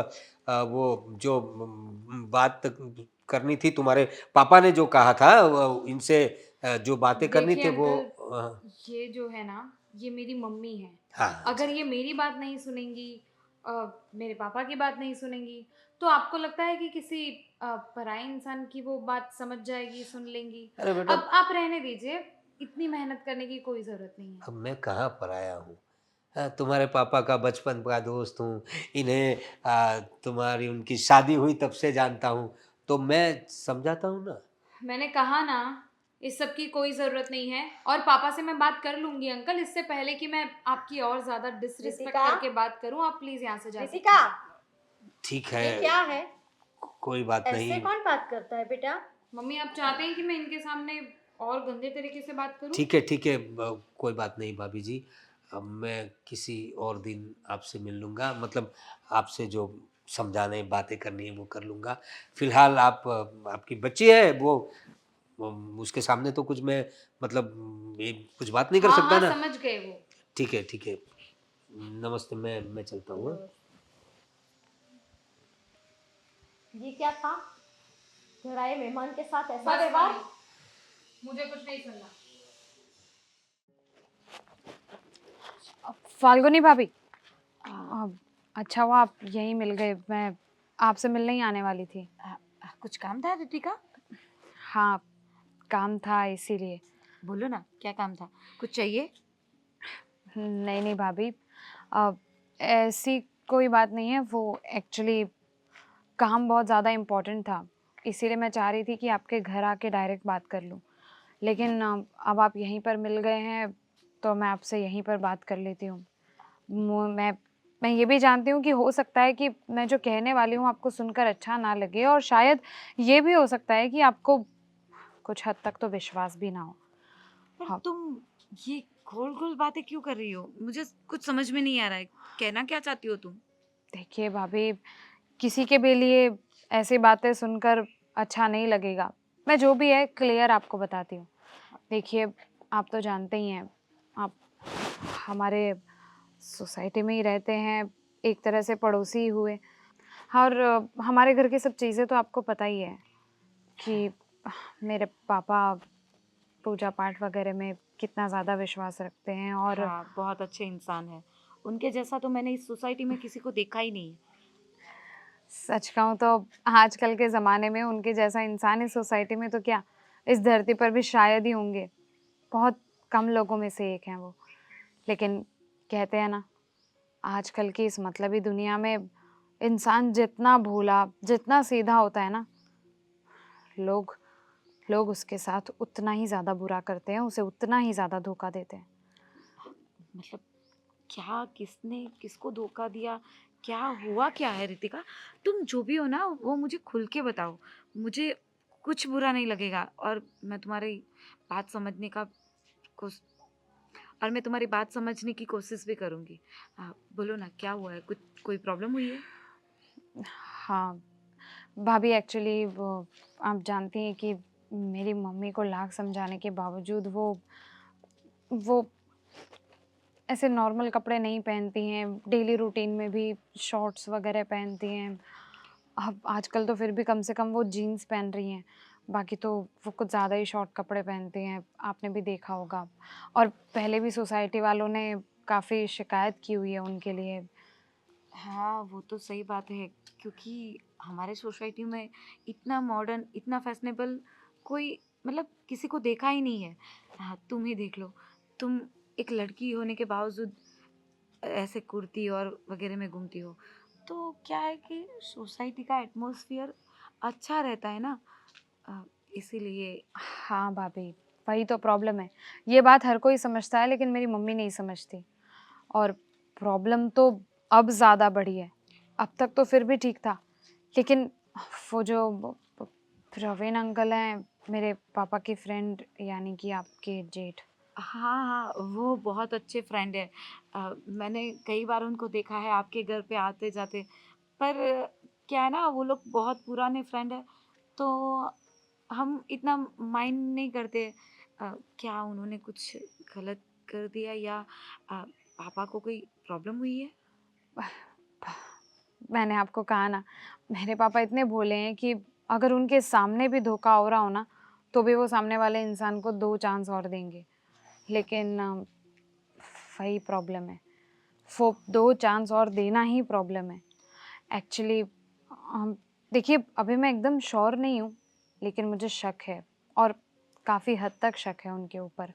वो जो बात करनी थी, तुम्हारे पापा ने जो कहा था इनसे जो बातें करनी देखिए थी वो अंकल, ये जो है ना, ये मेरी मम्मी है। हाँ अगर ये मेरी बात नहीं सुनेंगी मेरे पापा की बात नहीं सुनेंगी तो आपको लगता है कि किसी पराये इंसान की वो बात समझ जाएगी, सुन लेंगी? अरे बेटा, अब आप रहने दीजिए, इतनी मेहनत करने की कोई ज़रूरत नहीं है। अब मैं कहाँ पर आया हूँ? तुम्हारे पापा का बचपन का दोस्त हूँ। इन्हें तुम्हारी उनकी शादी हुई तब से जानता हूँ, तो मैं समझाता हूँ ना। मैंने कहा ना, इस सब की कोई ज़रूरत नहीं है और पापा से मैं बात कर लूँगी अंकल, इससे पहले कि मैं आपकी और ज़्यादा डिसरिस्पेक्ट रितिका? करके बात करूँ, आप प्लीज़ यहाँ से जा सकते रितिका, हैं। ठीक ये है, क्या है? कोई बात ऐसे नहीं। कौन बात करता है बेटा? मम्मी, आप चाहते हैं कि मैं इनके सामने और गंदे तरीके से बात करूँ? ठीक है, कोई बात नहीं भाभी जी। अब मैं किसी और दिन आपसे मिल लूँगा, मतलब आपसे जो समझाने बातें करनी है वो कर लूँगा। फ़िलहाल आप आपकी बच्ची है वो, उसके सामने तो कुछ मैं, मतलब ये कुछ बात नहीं कर हाँ सकता हाँ, ना। समझ गए वो। ठीक है। नमस्ते, मैं चलता हूँ, हाँ? ये क्या था? घर आए मेहमान के साथ ऐसा बस व्यवहार? मम्मी, मुझे कुछ नहीं सुनना। फाल्गुनी भाभी, अच्छा हुआ आप यहीं मिल गए, मैं आपसे मिलने ही आने वाली थी। कुछ काम था रितिका? हाँ, काम था इसीलिए। बोलो ना, क्या काम था? कुछ चाहिए? नहीं भाभी, ऐसी कोई बात नहीं है, वो एक्चुअली काम बहुत ज़्यादा इम्पोर्टेंट था, इसीलिए मैं चाह रही थी कि आपके घर आके डायरेक्ट बात कर लूँ। लेकिन अब आप यहीं पर मिल गए हैं, तो मैं आपसे यहीं पर बात कर लेती हूँ। मु मैं ये भी जानती हूँ कि हो सकता है कि मैं जो कहने वाली हूँ आपको सुनकर अच्छा ना लगे और शायद ये भी हो सकता है कि आपको कुछ हद तक तो विश्वास भी ना हो। पर हाँ, तुम ये गोल-गोल बातें क्यों कर रही हो? मुझे कुछ समझ में नहीं आ रहा है। कहना क्या चाहती हो तुम? देखिए भाभी, किसी के भी लिए ऐसी बातें सुनकर अच्छा नहीं लगेगा। मैं जो भी है क्लियर आपको बताती हूँ। देखिए, आप तो जानते ही हैं, आप हमारे सोसाइटी में ही रहते हैं, एक तरह से पड़ोसी ही हुए। और हमारे घर की सब चीज़ें तो आपको पता ही है कि मेरे पापा पूजा पाठ वगैरह में कितना ज़्यादा विश्वास रखते हैं और हाँ, बहुत अच्छे इंसान हैं। उनके जैसा तो मैंने इस सोसाइटी में किसी को देखा ही नहीं है। सच कहूँ तो आजकल के ज़माने में उनके जैसा इंसान इस सोसाइटी में तो क्या, इस धरती पर भी शायद ही होंगे। बहुत कम लोगों में से एक हैं वो। लेकिन कहते हैं ना, आजकल की इस मतलबी दुनिया में इंसान जितना भोला, जितना सीधा होता है ना, लोग लोग उसके साथ उतना ही ज़्यादा बुरा करते हैं, उसे उतना ही ज़्यादा धोखा देते हैं। मतलब क्या, किसने किसको धोखा दिया? क्या हुआ क्या है रितिका? तुम जो भी हो ना, वो मुझे खुल के बताओ। मुझे कुछ बुरा नहीं लगेगा और मैं तुम्हारी बात समझने का कोस और मैं तुम्हारी बात समझने की कोशिश भी करूँगी। बोलो ना, क्या हुआ है? कुछ कोई प्रॉब्लम हुई है? हाँ, भाभी एक्चुअली वो आप जानती हैं कि मेरी मम्मी को लाख समझाने के बावजूद वो ऐसे नॉर्मल कपड़े नहीं पहनती हैं, डेली रूटीन में भी शॉर्ट्स वगैरह पहनती हैं। अब आजकल तो फिर भी कम से कम वो जीन्स पहन रही हैं, बाकी तो वो कुछ ज़्यादा ही शॉर्ट कपड़े पहनती हैं, आपने भी देखा होगा। और पहले भी सोसाइटी वालों ने काफ़ी शिकायत की हुई है उनके लिए। हाँ, वो तो सही बात है क्योंकि हमारे सोसाइटी में इतना मॉडर्न, इतना फैशनेबल कोई मतलब किसी को देखा ही नहीं है। हाँ, तुम ही देख लो, तुम एक लड़की होने के बावजूद ऐसे कुर्ती और वगैरह में घूमती हो। तो क्या है कि सोसाइटी का एटमॉस्फेयर अच्छा रहता है ना, अ, इसीलिए। हाँ भाभी, वही तो प्रॉब्लम है। ये बात हर कोई समझता है लेकिन मेरी मम्मी नहीं समझती और प्रॉब्लम तो अब ज़्यादा बढ़ी है। अब तक तो फिर भी ठीक था, लेकिन वो जो प्रवीण अंकल हैं, मेरे पापा की फ्रेंड यानी कि आपके जेठ। हाँ हाँ, वो बहुत अच्छे फ्रेंड है। मैंने कई बार उनको देखा है आपके घर पे आते जाते। पर क्या है ना, वो लोग बहुत पुराने फ्रेंड है, तो हम इतना माइंड नहीं करते। क्या उन्होंने कुछ गलत कर दिया या पापा को कोई प्रॉब्लम हुई है? मैंने आपको कहा ना, मेरे पापा इतने भोले हैं कि अगर उनके सामने भी धोखा हो रहा हो ना, तो भी वो सामने वाले इंसान को 2 चांस और देंगे। लेकिन वही प्रॉब्लम है, वो 2 चांस और देना ही प्रॉब्लम है। एक्चुअली देखिए अभी मैं एकदम श्योर नहीं हूँ, लेकिन मुझे शक है और काफ़ी हद तक शक है उनके ऊपर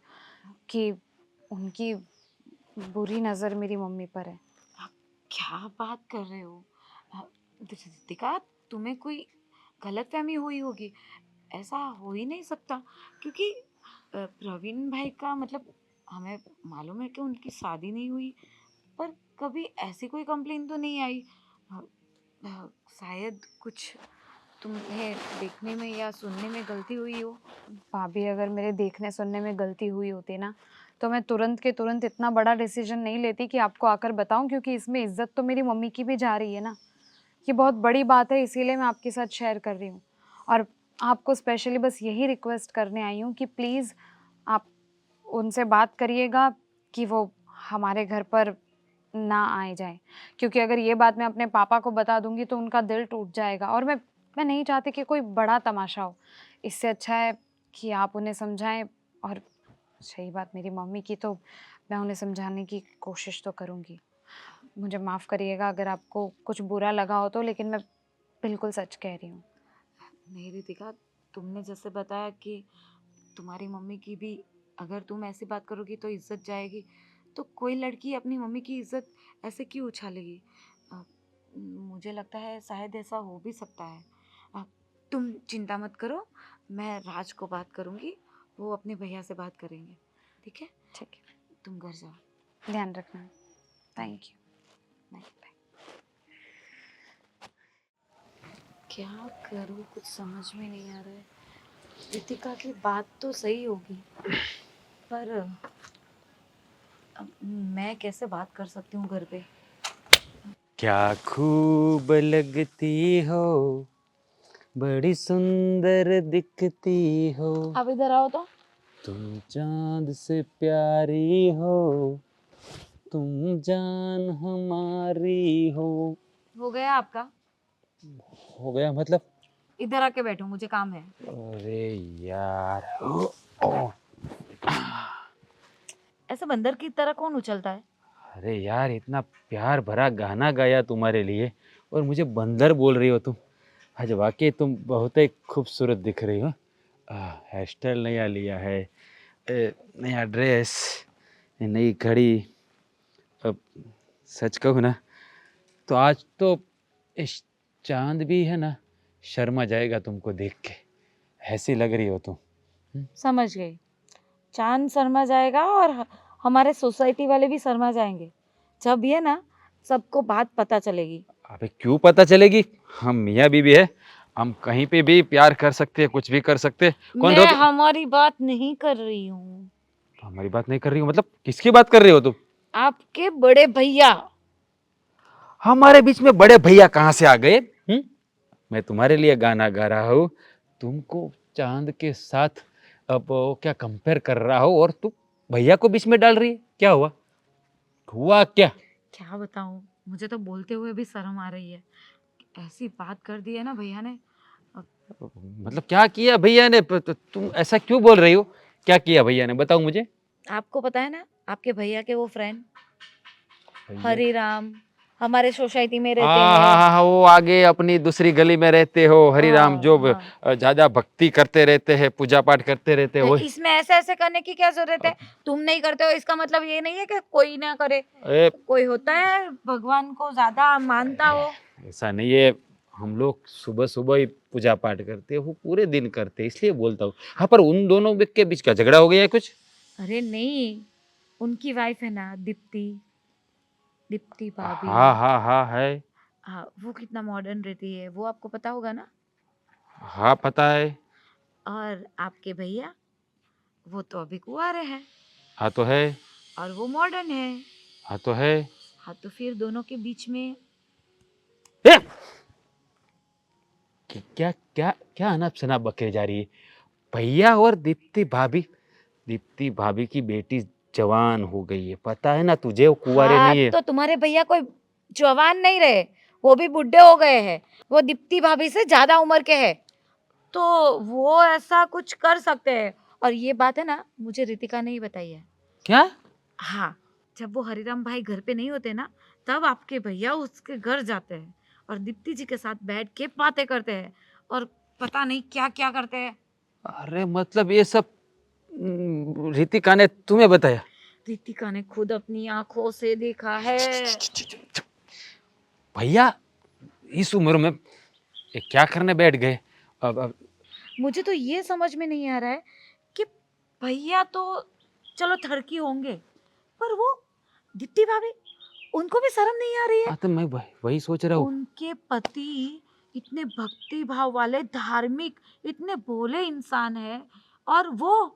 कि उनकी बुरी नज़र मेरी मम्मी पर है। आप क्या बात कर रहे हो? रितिका, तुम्हें कोई गलतफहमी हुई होगी। ऐसा हो ही नहीं सकता, क्योंकि प्रवीण भाई का मतलब हमें मालूम है कि उनकी शादी नहीं हुई, पर कभी ऐसी कोई कंप्लेन तो नहीं आई। अ, शायद कुछ तुम्हें देखने में या सुनने में गलती हुई हो। भाभी अगर मेरे देखने सुनने में गलती हुई होती ना, तो मैं तुरंत के तुरंत इतना बड़ा डिसीजन नहीं लेती कि आपको आकर बताऊं, क्योंकि इसमें इज्जत तो मेरी मम्मी की भी जा रही है ना। ये बहुत बड़ी बात है, इसीलिए मैं आपके साथ शेयर कर रही हूँ। और आपको स्पेशली बस यही रिक्वेस्ट करने आई हूँ कि प्लीज़ आप उनसे बात करिएगा कि वो हमारे घर पर ना आए जाए, क्योंकि अगर ये बात मैं अपने पापा को बता दूंगी तो उनका दिल टूट जाएगा और मैं नहीं चाहती कि कोई बड़ा तमाशा हो। इससे अच्छा है कि आप उन्हें समझाएं। और सही बात मेरी मम्मी की, तो मैं उन्हें समझाने की कोशिश तो करूँगी। मुझे माफ़ करिएगा अगर आपको कुछ बुरा लगा हो तो, लेकिन मैं बिल्कुल सच कह रही हूँ। नहीं रितिका, तुमने जैसे बताया कि तुम्हारी मम्मी की भी अगर तुम ऐसी बात करोगी तो इज्जत जाएगी, तो कोई लड़की अपनी मम्मी की इज्जत ऐसे क्यों उछालेगी? मुझे लगता है शायद ऐसा हो भी सकता है। अ, तुम चिंता मत करो, मैं राज को बात करूँगी, वो अपने भैया से बात करेंगे। ठीक है, ठीक है, तुम घर जाओ। ध्यान रखना। Thank you. Bye bye. क्या करूँ, कुछ समझ में नहीं आ रहा है। रितिका की बात तो सही होगी, पर अब मैं कैसे बात कर सकती हूँ घर पे? क्या खूब लगती हो, बड़ी सुंदर दिखती हो, आप इधर आओ तो। तुम चांद से प्यारी हो, तुम जान हमारी हो। हो गया आपका? हो गया मतलब? इधर आके बैठो, मुझे काम है। अरे यार, ऐसे बंदर की तरह कौन उछलता है? अरे यार, इतना प्यार भरा गाना गाया तुम्हारे लिए और मुझे बंदर बोल रही हो तुम। आज वाकई तुम बहुत ही खूबसूरत दिख रही हो। हेयर स्टाइल नया लिया है, नया ड्रेस, नई घड़ी। अब सच कहूँ ना, तो आज तो इस चांद भी है ना, शर्मा जाएगा तुमको देख के। ऐसी लग रही हो तुम। समझ गई। चांद शर्मा जाएगा और हमारे सोसाइटी वाले भी शर्मा जाएंगे, जब ये ना सबको बात पता चलेगी। अबे क्यों पता चलेगी? हम मियाँ बीवी है, हम कहीं पे भी प्यार कर सकते हैं, कुछ भी कर सकते हैं। कौन मैं रोक? हमारी बात नहीं कर रही हूँ, हमारी बात नहीं कर रही हो मतलब किसकी बात कर रही हो तुम? आपके बड़े भैया। हमारे बीच में बड़े भैया कहाँ से आ गए? मैं तुम्हारे लिए गाना गा रहा हूँ, तुमको चांद के साथ अब वो क्या कंपेयर कर रहा हो और तुम भैया को बीच में डाल रही है। क्या हुआ? हुआ क्या? क्या बताऊँ, मुझे तो बोलते हुए भी शर्म आ रही है। ऐसी बात कर दी है ना भैया ने। अब मतलब क्या किया भैया ने? तुम ऐसा क्यों बोल रही हो? क्या किया भैया ने, बताओ मुझे। आपको पता है ना, आपके भैया के वो फ्रेंड भैया? हरी राम हमारे सोसाइटी में रहते हाँ हाँ हैं। हाँ हाँ, वो आगे अपनी दूसरी गली में रहते हो, हरिराम, जो हाँ हाँ। ज्यादा भक्ति करते रहते हैं, पूजा पाठ करते रहते हैं, तो वही। इसमें ऐसे ऐसे करने की क्या जरूरत है? तुम नहीं करते हो इसका मतलब ये नहीं है कि कोई ना करे। ए, कोई होता है भगवान को ज्यादा मानता हो। ऐसा नहीं है, हम लोग सुबह सुबह ही पूजा पाठ करते हैं, वो पूरे दिन करते हैं, इसलिए बोलता हूँ। हाँ, पर उन दोनों के बीच का झगड़ा हो गया है कुछ? अरे नहीं, उनकी वाइफ है ना दीप्ति, दीप्ति भाभी। हाँ हाँ हाँ है। हाँ, वो कितना मॉडर्न रहती है, वो आपको पता होगा ना। हाँ पता है। और आपके भैया, वो तो अभी कुंवारे हैं हाँ तो है। और वो मॉडर्न है। हाँ तो है। हाँ, तो फिर दोनों के बीच में ए! क्या क्या क्या अनाप शनाप बकरे जा रही है? भैया और दीप्ति भाभी की बेटी जवान हो गई है, पता है ना तुझे, वो कुंवारे हाँ, नहीं है। तो तुम्हारे भैया कोई जवान नहीं रहे, वो भी बुढ़े हो गए हैं। वो दीप्ति भाभी से ज्यादा उम्र के हैं, तो वो ऐसा कुछ कर सकते हैं। और ये बात है ना, मुझे रितिका ने ही बताई है। क्या? हाँ, जब वो हरिराम भाई घर पे नहीं होते ना, तब आपके भैया उसके घर जाते हैं और दीप्ति जी के साथ बैठ के बातें करते हैं और पता नहीं क्या क्या करते हैं। अरे मतलब ये सब रितिका ने तुम्हें बताया? रितिका ने खुद अपनी आंखों से देखा है। भैया इस उम्र में ये क्या करने बैठ गए? अब मुझे तो ये समझ में नहीं आ रहा है कि भैया तो चलो थड़की होंगे, पर वो दीप्ति भाभी, उनको भी शर्म नहीं आ रही है? हाँ, तो मैं वही सोच रहा हूँ। उनके पति इतने भक्ति भाव वाले, धार्मिक, इतने भोले इंसान है और वो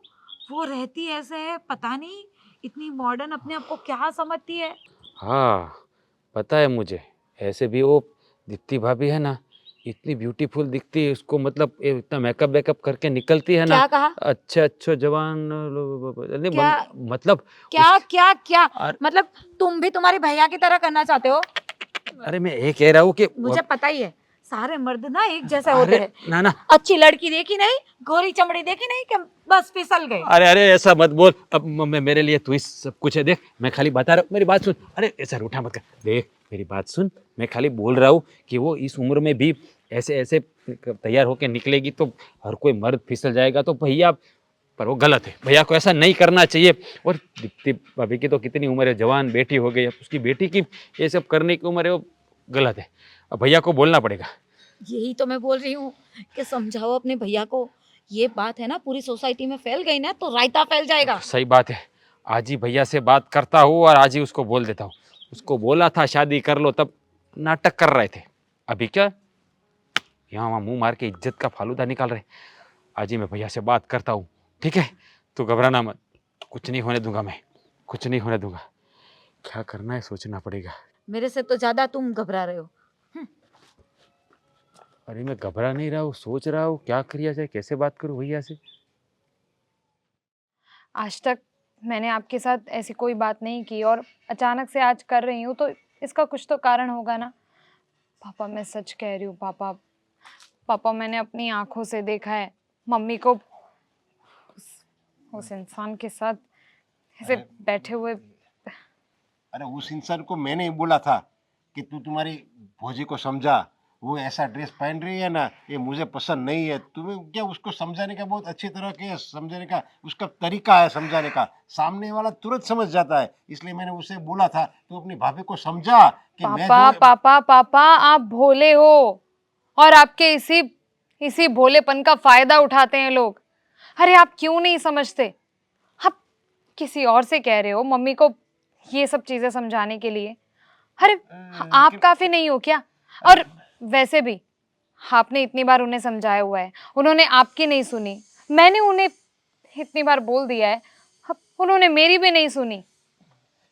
रहती ऐसे है, पता नहीं इतनी मॉडर्न अपने आप को क्या समझती है। हाँ पता है मुझे, ऐसे भी वो दीप्ति भाभी है ना, इतनी ब्यूटीफुल दिखती है, उसको मतलब ये इतना मेकअप वेकअप करके निकलती है ना। क्या कहा? अच्छा जवान नहीं क्या? मतलब क्या क्या क्या अरे- मतलब तुम भी तुम्हारे भैया की तरह करना चाहते हो? अरे मैं ये कह रहा हूँ कि मुझे पता ही है, सारे मर्द ना एक जैसे होते अरे हैं। ना ना, अच्छी लड़की देखी नहीं, गोरी चमड़ी देखी नहीं कि बस फिसल गए। अरे ऐसा मत बोल। अब मेरे लिए तू ही सब कुछ है। देख मैं खाली बता रहा हूँ, मेरी बात सुन। अरे ऐसा रूठा मत कर, देख मेरी बात सुन। मैं खाली बोल रहा हूँ कि वो इस उम्र में भी ऐसे ऐसे तैयार होके निकलेगी तो हर कोई मर्द फिसल जाएगा। तो भैया, पर वो गलत है, भैया को ऐसा नहीं करना चाहिए। और दीप्ति भाभी की तो कितनी उम्र है, जवान बेटी हो गई, अब उसकी बेटी की ये सब करने की उम्र है, वो गलत है। अब भैया को बोलना पड़ेगा। यही तो मैं बोल रही हूँ कि समझाओ अपने भैया को। ये बात है ना, पूरी सोसाइटी में फैल गई ना तो रायता फैल जाएगा। सही बात है, आज ही भैया से बात करता हूँ और आज ही उसको बोल देता हूँ। उसको बोला था शादी कर लो, तब नाटक कर रहे थे। अभी क्या यहाँ वहाँ मुंह मार के इज्जत का फालूदा निकाल रहे। आज ही मैं भैया से बात करता हूँ, ठीक है? तू घबराना मत, कुछ नहीं होने दूंगा मैं, कुछ नहीं होने दूंगा। क्या करना है सोचना पड़ेगा। मेरे से तो ज्यादा तुम घबरा रहे हो। अरे मैं घबरा नहीं रहा हूँ, सोच रहा हूँ क्या किया जाए, कैसे बात करूँ भैया से। आज तक मैंने आपके साथ ऐसी कोई बात नहीं की और अचानक से आज कर रही हूँ, तो इसका कुछ तो कारण होगा ना। पापा मैं सच कह रही हूँ पापा, पापा मैंने अपनी आंखों से देखा है मम्मी को उस इंसान के साथ ऐसे बैठे हुए। अरे उस इंसान को मैंने ही बोला था कि तू तुम्हारी भौजी को समझा, वो ऐसा ड्रेस पहन रही है ना, ये मुझे पसंद नहीं है। तुम्हें क्या उसको समझाने का बहुत अच्छी तरह के समझाने का उसका तरीका है, समझाने का सामने वाला तुरंत समझ जाता है। इसलिए मैंने उसे बोला था तू अपनी भाभी को समझा कि मैं पापा जो पापा पापा आप भोले हो और आपके इसी भोलेपन का फायदा उठाते हैं लोग। अरे आप क्यों नहीं समझते? आप किसी और से कह रहे हो मम्मी को ये सब चीजें समझाने के लिए। अरे आप काफी नहीं हो क्या? और वैसे भी आपने इतनी बार उन्हें समझाया हुआ है, उन्होंने आपकी नहीं सुनी। मैंने उन्हें इतनी बार बोल दिया है, अब उन्होंने मेरी भी नहीं सुनी।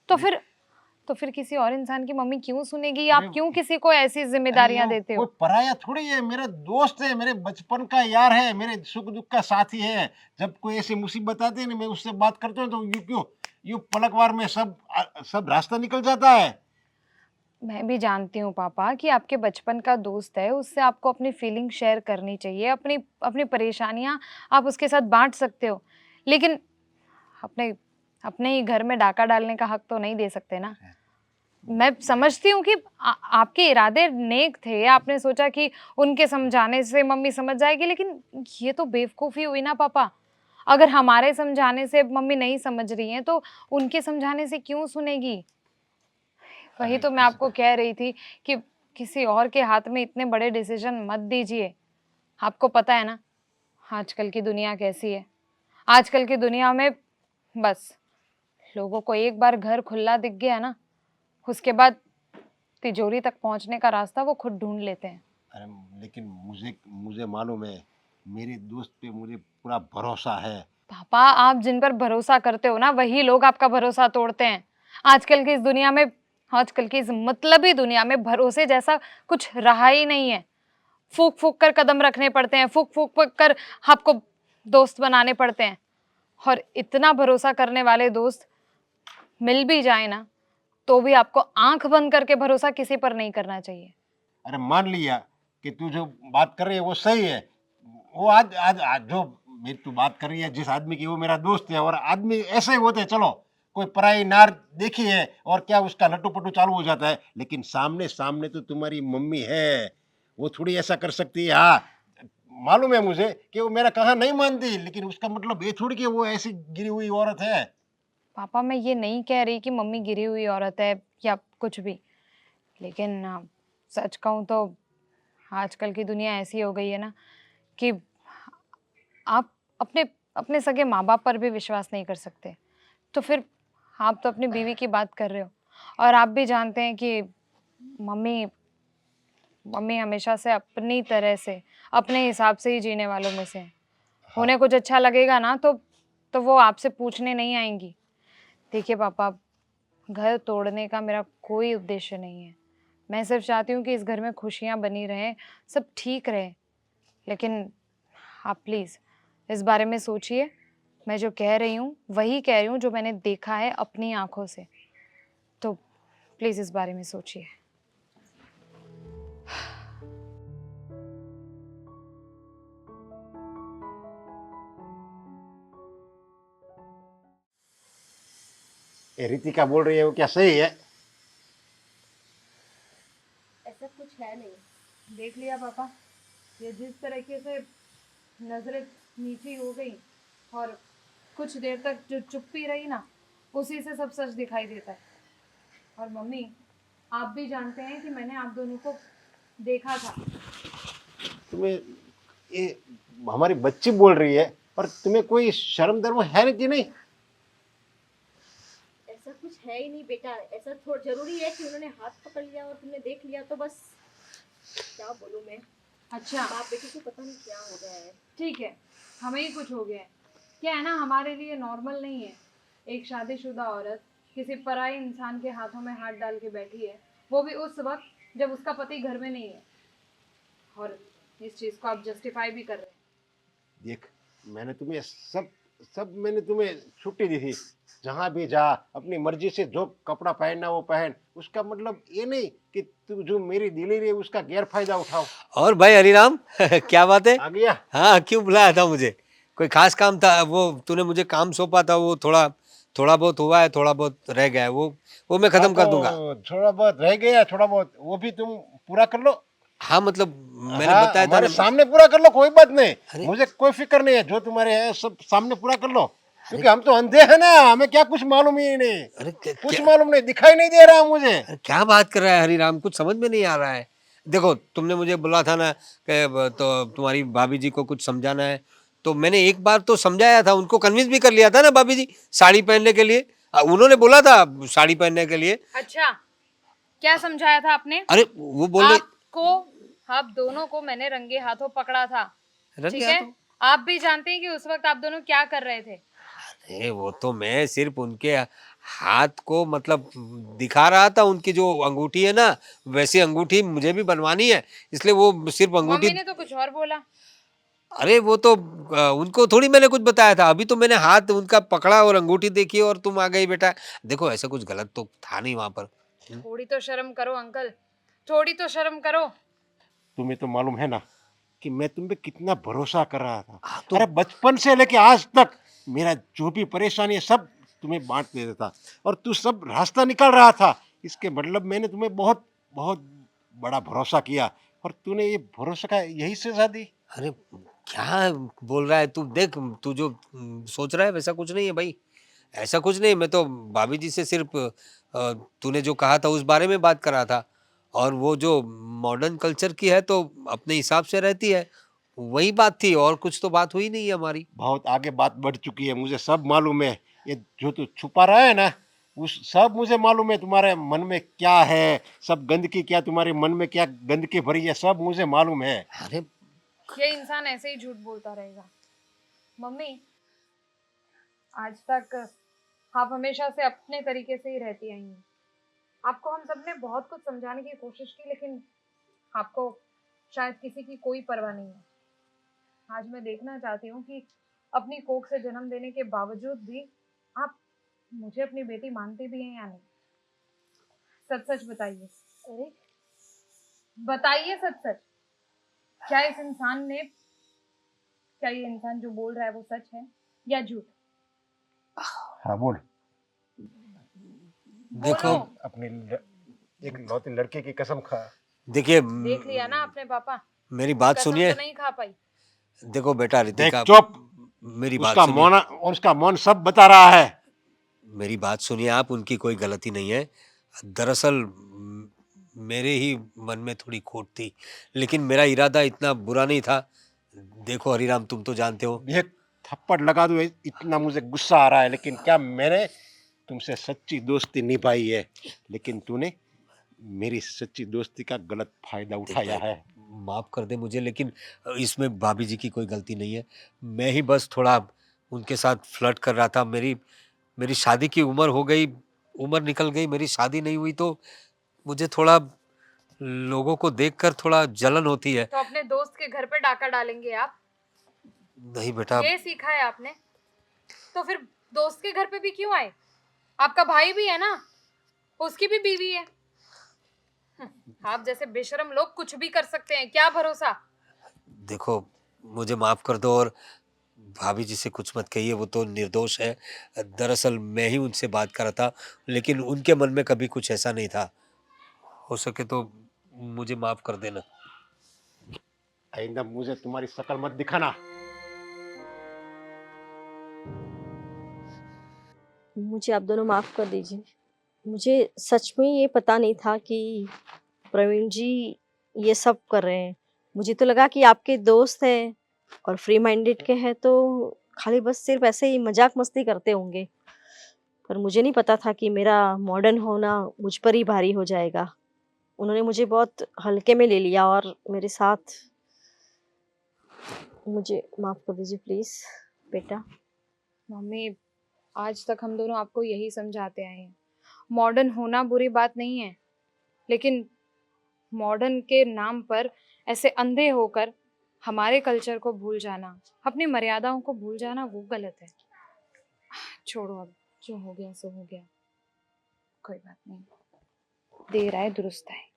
तो फिर किसी और इंसान की मम्मी क्यों सुनेगी? आप क्यों किसी को ऐसी जिम्मेदारियां देते हो? कोई पराया थोड़ी है, मेरा दोस्त है, मेरे बचपन का यार है, मेरे सुख दुख का साथी है। जब कोई ऐसी मुसीबत आती है ना, मैं उससे बात करता हूँ तो यूं पलकवार में सब रास्ता निकल जाता है। मैं भी जानती हूँ पापा कि आपके बचपन का दोस्त है, उससे आपको अपनी फीलिंग शेयर करनी चाहिए, अपनी अपनी परेशानियाँ आप उसके साथ बांट सकते हो, लेकिन अपने अपने ही घर में डाका डालने का हक तो नहीं दे सकते ना। मैं समझती हूँ कि आपके इरादे नेक थे, आपने सोचा कि उनके समझाने से मम्मी समझ जाएगी, लेकिन ये तो बेवकूफ़ी हुई ना पापा। अगर हमारे समझाने से मम्मी नहीं समझ रही हैं तो उनके समझाने से क्यों सुनेगी? वही तो मैं आपको कह रही थी कि किसी और के हाथ में इतने बड़े डिसीजन मत दीजिए। आपको पता है ना आजकल की दुनिया कैसी है। आजकल की दुनिया में बस लोगों को एक बार घर खुला दिख गया ना, उसके बाद तिजोरी तक पहुंचने का रास्ता वो खुद ढूंढ लेते हैं। अरे लेकिन मुझे मुझे मालूम है, मेरे दोस्त पे मुझे पूरा भरोसा है। पापा आप जिन पर भरोसा करते हो ना वही लोग आपका भरोसा तोड़ते हैं। आजकल की इस दुनिया में, आजकल की इस मतलबी दुनिया में भरोसे जैसा कुछ रहा ही नहीं है। फूक फूक कर कदम रखने पड़ते हैं, फूक फूक कर आपको दोस्त बनाने पड़ते हैं। और इतना भरोसा करने वाले दोस्त मिल भी जाए ना तो भी आपको आंख बंद करके भरोसा किसी पर नहीं करना चाहिए। अरे मान लिया कि तू जो बात कर रही है वो सही है। वो आज जो मेरी तू बात कर रही है जिस आदमी की, वो मेरा दोस्त है और आदमी ऐसे ही होते हैं। चलो कोई पराई नार देखी है और क्या उसका लट्टू पट्टू चालू हो जाता है, लेकिन सामने सामने तो तुम्हारी मम्मी है, वो थोड़ी ऐसा कर सकती है। हाँ, मालूम है मुझे कि वो मेरा कहा नहीं मानती, लेकिन उसका मतलब ये थोड़ी कि वो ऐसी गिरी हुई औरत है। पापा मैं ये नहीं कह रही कि मम्मी गिरी हुई औरत है या कुछ भी, लेकिन सच कहूँ तो आजकल की दुनिया ऐसी हो गई है ना कि आप अपने अपने सगे माँ बाप पर भी विश्वास नहीं कर सकते। तो फिर आप तो अपनी बीवी की बात कर रहे हो, और आप भी जानते हैं कि मम्मी मम्मी हमेशा से अपनी तरह से अपने हिसाब से ही जीने वालों में से हैं। उन्हें कुछ अच्छा लगेगा ना तो वो आपसे पूछने नहीं आएंगी। देखिए पापा, घर तोड़ने का मेरा कोई उद्देश्य नहीं है। मैं सिर्फ चाहती हूँ कि इस घर में खुशियाँ बनी रहें, सब ठीक रहे। लेकिन आप प्लीज़ इस बारे में सोचिए। मैं जो कह रही हूँ वही कह रही हूँ जो मैंने देखा है अपनी आँखों से। तो प्लीज़ इस बारे में सोचिए। ये रितिका बोल रही है वो क्या सही है? ऐसा कुछ है नहीं। देख लिया पापा, ये जिस तरीके से नजरें नीची हो गई और कुछ देर तक जो चुप्पी रही ना, उसी से सब सच दिखाई देता है। और मम्मी, आप भी जानते हैं कि मैंने आप दोनों को देखा था। तुम्हें ये हमारी बच्ची बोल रही है और तुम्हें कोई शर्म दर्म है नहीं कि नहीं? ऐसा कुछ है ही नहीं बेटा। ऐसा थोड़ा जरूरी है कि उन्होंने हाथ पकड़ लिया और तुमने देख लिया तो बस। क्या बोलूं मैं। अच्छा बाप बेटी को पता नहीं क्या हो गया है। ठीक है, हमें ही कुछ हो गया है। क्या है ना, हमारे लिए नॉर्मल नहीं है एक शादीशुदा औरत किसी पराई इंसान के हाथों में हाथ डाल के बैठी है, वो भी उस वक्त जब उसका पति घर में नहीं है। और इस चीज़ को आप जस्टिफाई भी कर रहे हैं। देख, मैंने तुम्हें सब सब मैंने तुम्हें छुट्टी दी थी, जहां भी जा अपनी मर्जी से जो कपड़ा पहनना वो पहन। उसका मतलब ये नहीं कि तू जो मेरी दिली रही है उसका गैर फायदा उठाओ। और भाई हरिराम क्या बात है? आ गया? हाँ, क्यों बुलाया था मुझे? कोई खास काम था? वो तूने मुझे काम सौंपा था, वो थोड़ा थोड़ा बहुत हुआ है, थोड़ा बहुत रह गया है, वो मैं हाँ, खत्म कर दूंगा। तो थोड़ा बहुत रह गया, थोड़ा बहुत वो भी तुम पूरा कर लो। हाँ मतलब मैंने हाँ, बताया था हमारे ना। सामने पूरा कर लो, कोई बात नहीं। अरे मुझे कोई फिक्र नहीं है, जो तुम्हारे है सब सामने पूरा कर लो, क्योंकि हम तो अंधे हैं ना, हमें क्या कुछ मालूम ही नहीं। अरे कुछ मालूम नहीं, दिखाई नहीं दे रहा मुझे। अरे क्या बात कर रहा है हरिराम? कुछ समझ में नहीं आ रहा है। देखो, तुमने मुझे बोला था ना कि तो तुम्हारी भाभी जी को कुछ समझाना है, तो मैंने एक बार तो समझाया था, उनको कन्विंस भी कर लिया था ना भाभी जी साड़ी पहनने के लिए। उन्होंने बोला था साड़ी पहनने के लिए। अच्छा, क्या समझाया था आपने? अरे वो बोल रहे आपको, आप दोनों को मैंने रंगे हाथों पकड़ा था। रंग ठीक गया है, तो। आप भी जानते हैं कि उस वक्त आप दोनों क्या कर रहे थे। अरे वो तो मैं सिर्फ उनके हाथ को मतलब दिखा रहा था, उनकी जो अंगूठी है ना, वैसी अंगूठी मुझे भी बनवानी है, इसलिए वो सिर्फ अंगूठी। मम्मी ने तो कुछ और बोला। अरे वो तो उनको थोड़ी मैंने कुछ बताया था, अभी तो मैंने हाथ उनका पकड़ा और अंगूठी देखी और तुम आ गई बेटा। देखो ऐसा कुछ गलत तो था नहीं वहां पर। थोड़ी तो शर्म करो अंकल, थोड़ी तो शर्म करो। तुम्हें तो मालूम है ना कि मैं तुम पे कितना भरोसा कर रहा था। हाँ तो अरे बचपन से लेके आज तक मेरा जो भी परेशानी है सब तुम्हें बांट देता था, और तू सब रास्ता निकाल रहा था। इसके मतलब मैंने तुम्हें बहुत बहुत बड़ा भरोसा किया, और तूने ये भरोसा का यही सजा दी। अरे क्या बोल रहा है तू? देख, तू जो सोच रहा है वैसा कुछ नहीं है भाई, ऐसा कुछ नहीं। मैं तो भाभी जी से सिर्फ तूने जो कहा था उस बारे में बात कर रहा था, और वो जो मॉडर्न कल्चर की है तो अपने हिसाब से रहती है, वही बात थी, और कुछ तो बात हुई नहीं है हमारी। बहुत आगे बात बढ़ चुकी है, मुझे सब मालूम है। ये जो तू छुपा रहा है ना, उस सब मुझे मालूम है। तुम्हारे मन में क्या है, सब गंदगी क्या तुम्हारे मन में क्या गंदगी भरी है, सब मुझे मालूम है। अरे ये इंसान ऐसे ही झूठ बोलता रहेगा। मम्मी, आज तक आप हमेशा से अपने तरीके से ही रहती आई हैं। आपको हम सबने बहुत कुछ समझाने की कोशिश की, लेकिन आपको शायद किसी की कोई परवाह नहीं है। आज मैं देखना चाहती हूँ कि अपनी कोख से जन्म देने के बावजूद भी आप मुझे अपनी बेटी मानती भी हैं या नहीं। सच सच बताइए। अरे बताइए सच सच। क्या इस इंसान ने, क्या ये इंसान जो बोल रहा है वो सच है या झूठ? हाँ बोल। देखो अपनी एक लौती लड़के की कसम खा। देखिए देख लिया ना आपने पापा, मेरी बात कसम सुनिए। तो नहीं खा पाई। देखो बेटा देख रितिका, चुप। मेरी बात उसका सुनिए। मौन उसका मौन सब बता रहा है। मेरी बात सुनिए आप, उनकी कोई गलती नहीं है। दरअसल मेरे ही मन में थोड़ी खोट थी, लेकिन मेरा इरादा इतना बुरा नहीं था। देखो हरिराम, तुम तो जानते हो। एक थप्पड़ लगा दूं, इतना मुझे गुस्सा आ रहा है, लेकिन क्या मैंने तुमसे सच्ची दोस्ती निभाई है, लेकिन तूने मेरी सच्ची दोस्ती का गलत फायदा उठाया है। माफ कर दे मुझे, लेकिन इसमें भाभी जी की कोई गलती नहीं है। मैं ही बस थोड़ा उनके साथ फ्लर्ट कर रहा था। मेरी मेरी शादी की उम्र हो गई, उम्र निकल गई, मेरी शादी नहीं हुई, तो मुझे थोड़ा लोगों को देखकर थोड़ा जलन होती है। तो अपने दोस्त के घर पे डाका डालेंगे आप? नहीं बेटा, ये सीखा है आपने? तो फिर दोस्त के घर पे भी क्यों आए? आपका भाई भी है ना, उसकी भी बीवी है। आप जैसे बेशरम लोग कुछ भी कर सकते हैं, क्या भरोसा। देखो मुझे माफ कर दो, और भाभी जी से कुछ मत कहिए, वो तो निर्दोष है। दरअसल मैं ही उनसे बात कर रहा था, लेकिन उनके मन में कभी कुछ ऐसा नहीं था। हो सके तो मुझे माफ कर देना। आइंदा मुझे तुम्हारी शक्ल मत दिखाना। मुझे आप दोनों माफ़ कर दीजिए। मुझे सच में ये पता नहीं था कि प्रवीण जी ये सब कर रहे हैं। मुझे तो लगा कि आपके दोस्त हैं और फ्री माइंडेड के हैं, तो खाली बस सिर्फ़ ऐसे ही मज़ाक मस्ती करते होंगे। पर मुझे नहीं पता था कि मेरा मॉडर्न होना मुझ पर ही भारी हो जाएगा। उन्होंने मुझे बहुत हल्के में ले लिया और मेरे साथ। मुझे माफ़ कर दीजिए प्लीज़ बेटा। मम्मी, आज तक हम दोनों आपको यही समझाते आए हैं, मॉडर्न होना बुरी बात नहीं है, लेकिन मॉडर्न के नाम पर ऐसे अंधे होकर हमारे कल्चर को भूल जाना, अपनी मर्यादाओं को भूल जाना, वो गलत है। छोड़ो, अब जो हो गया सो हो गया, कोई बात नहीं, देर आए दुरुस्त आए।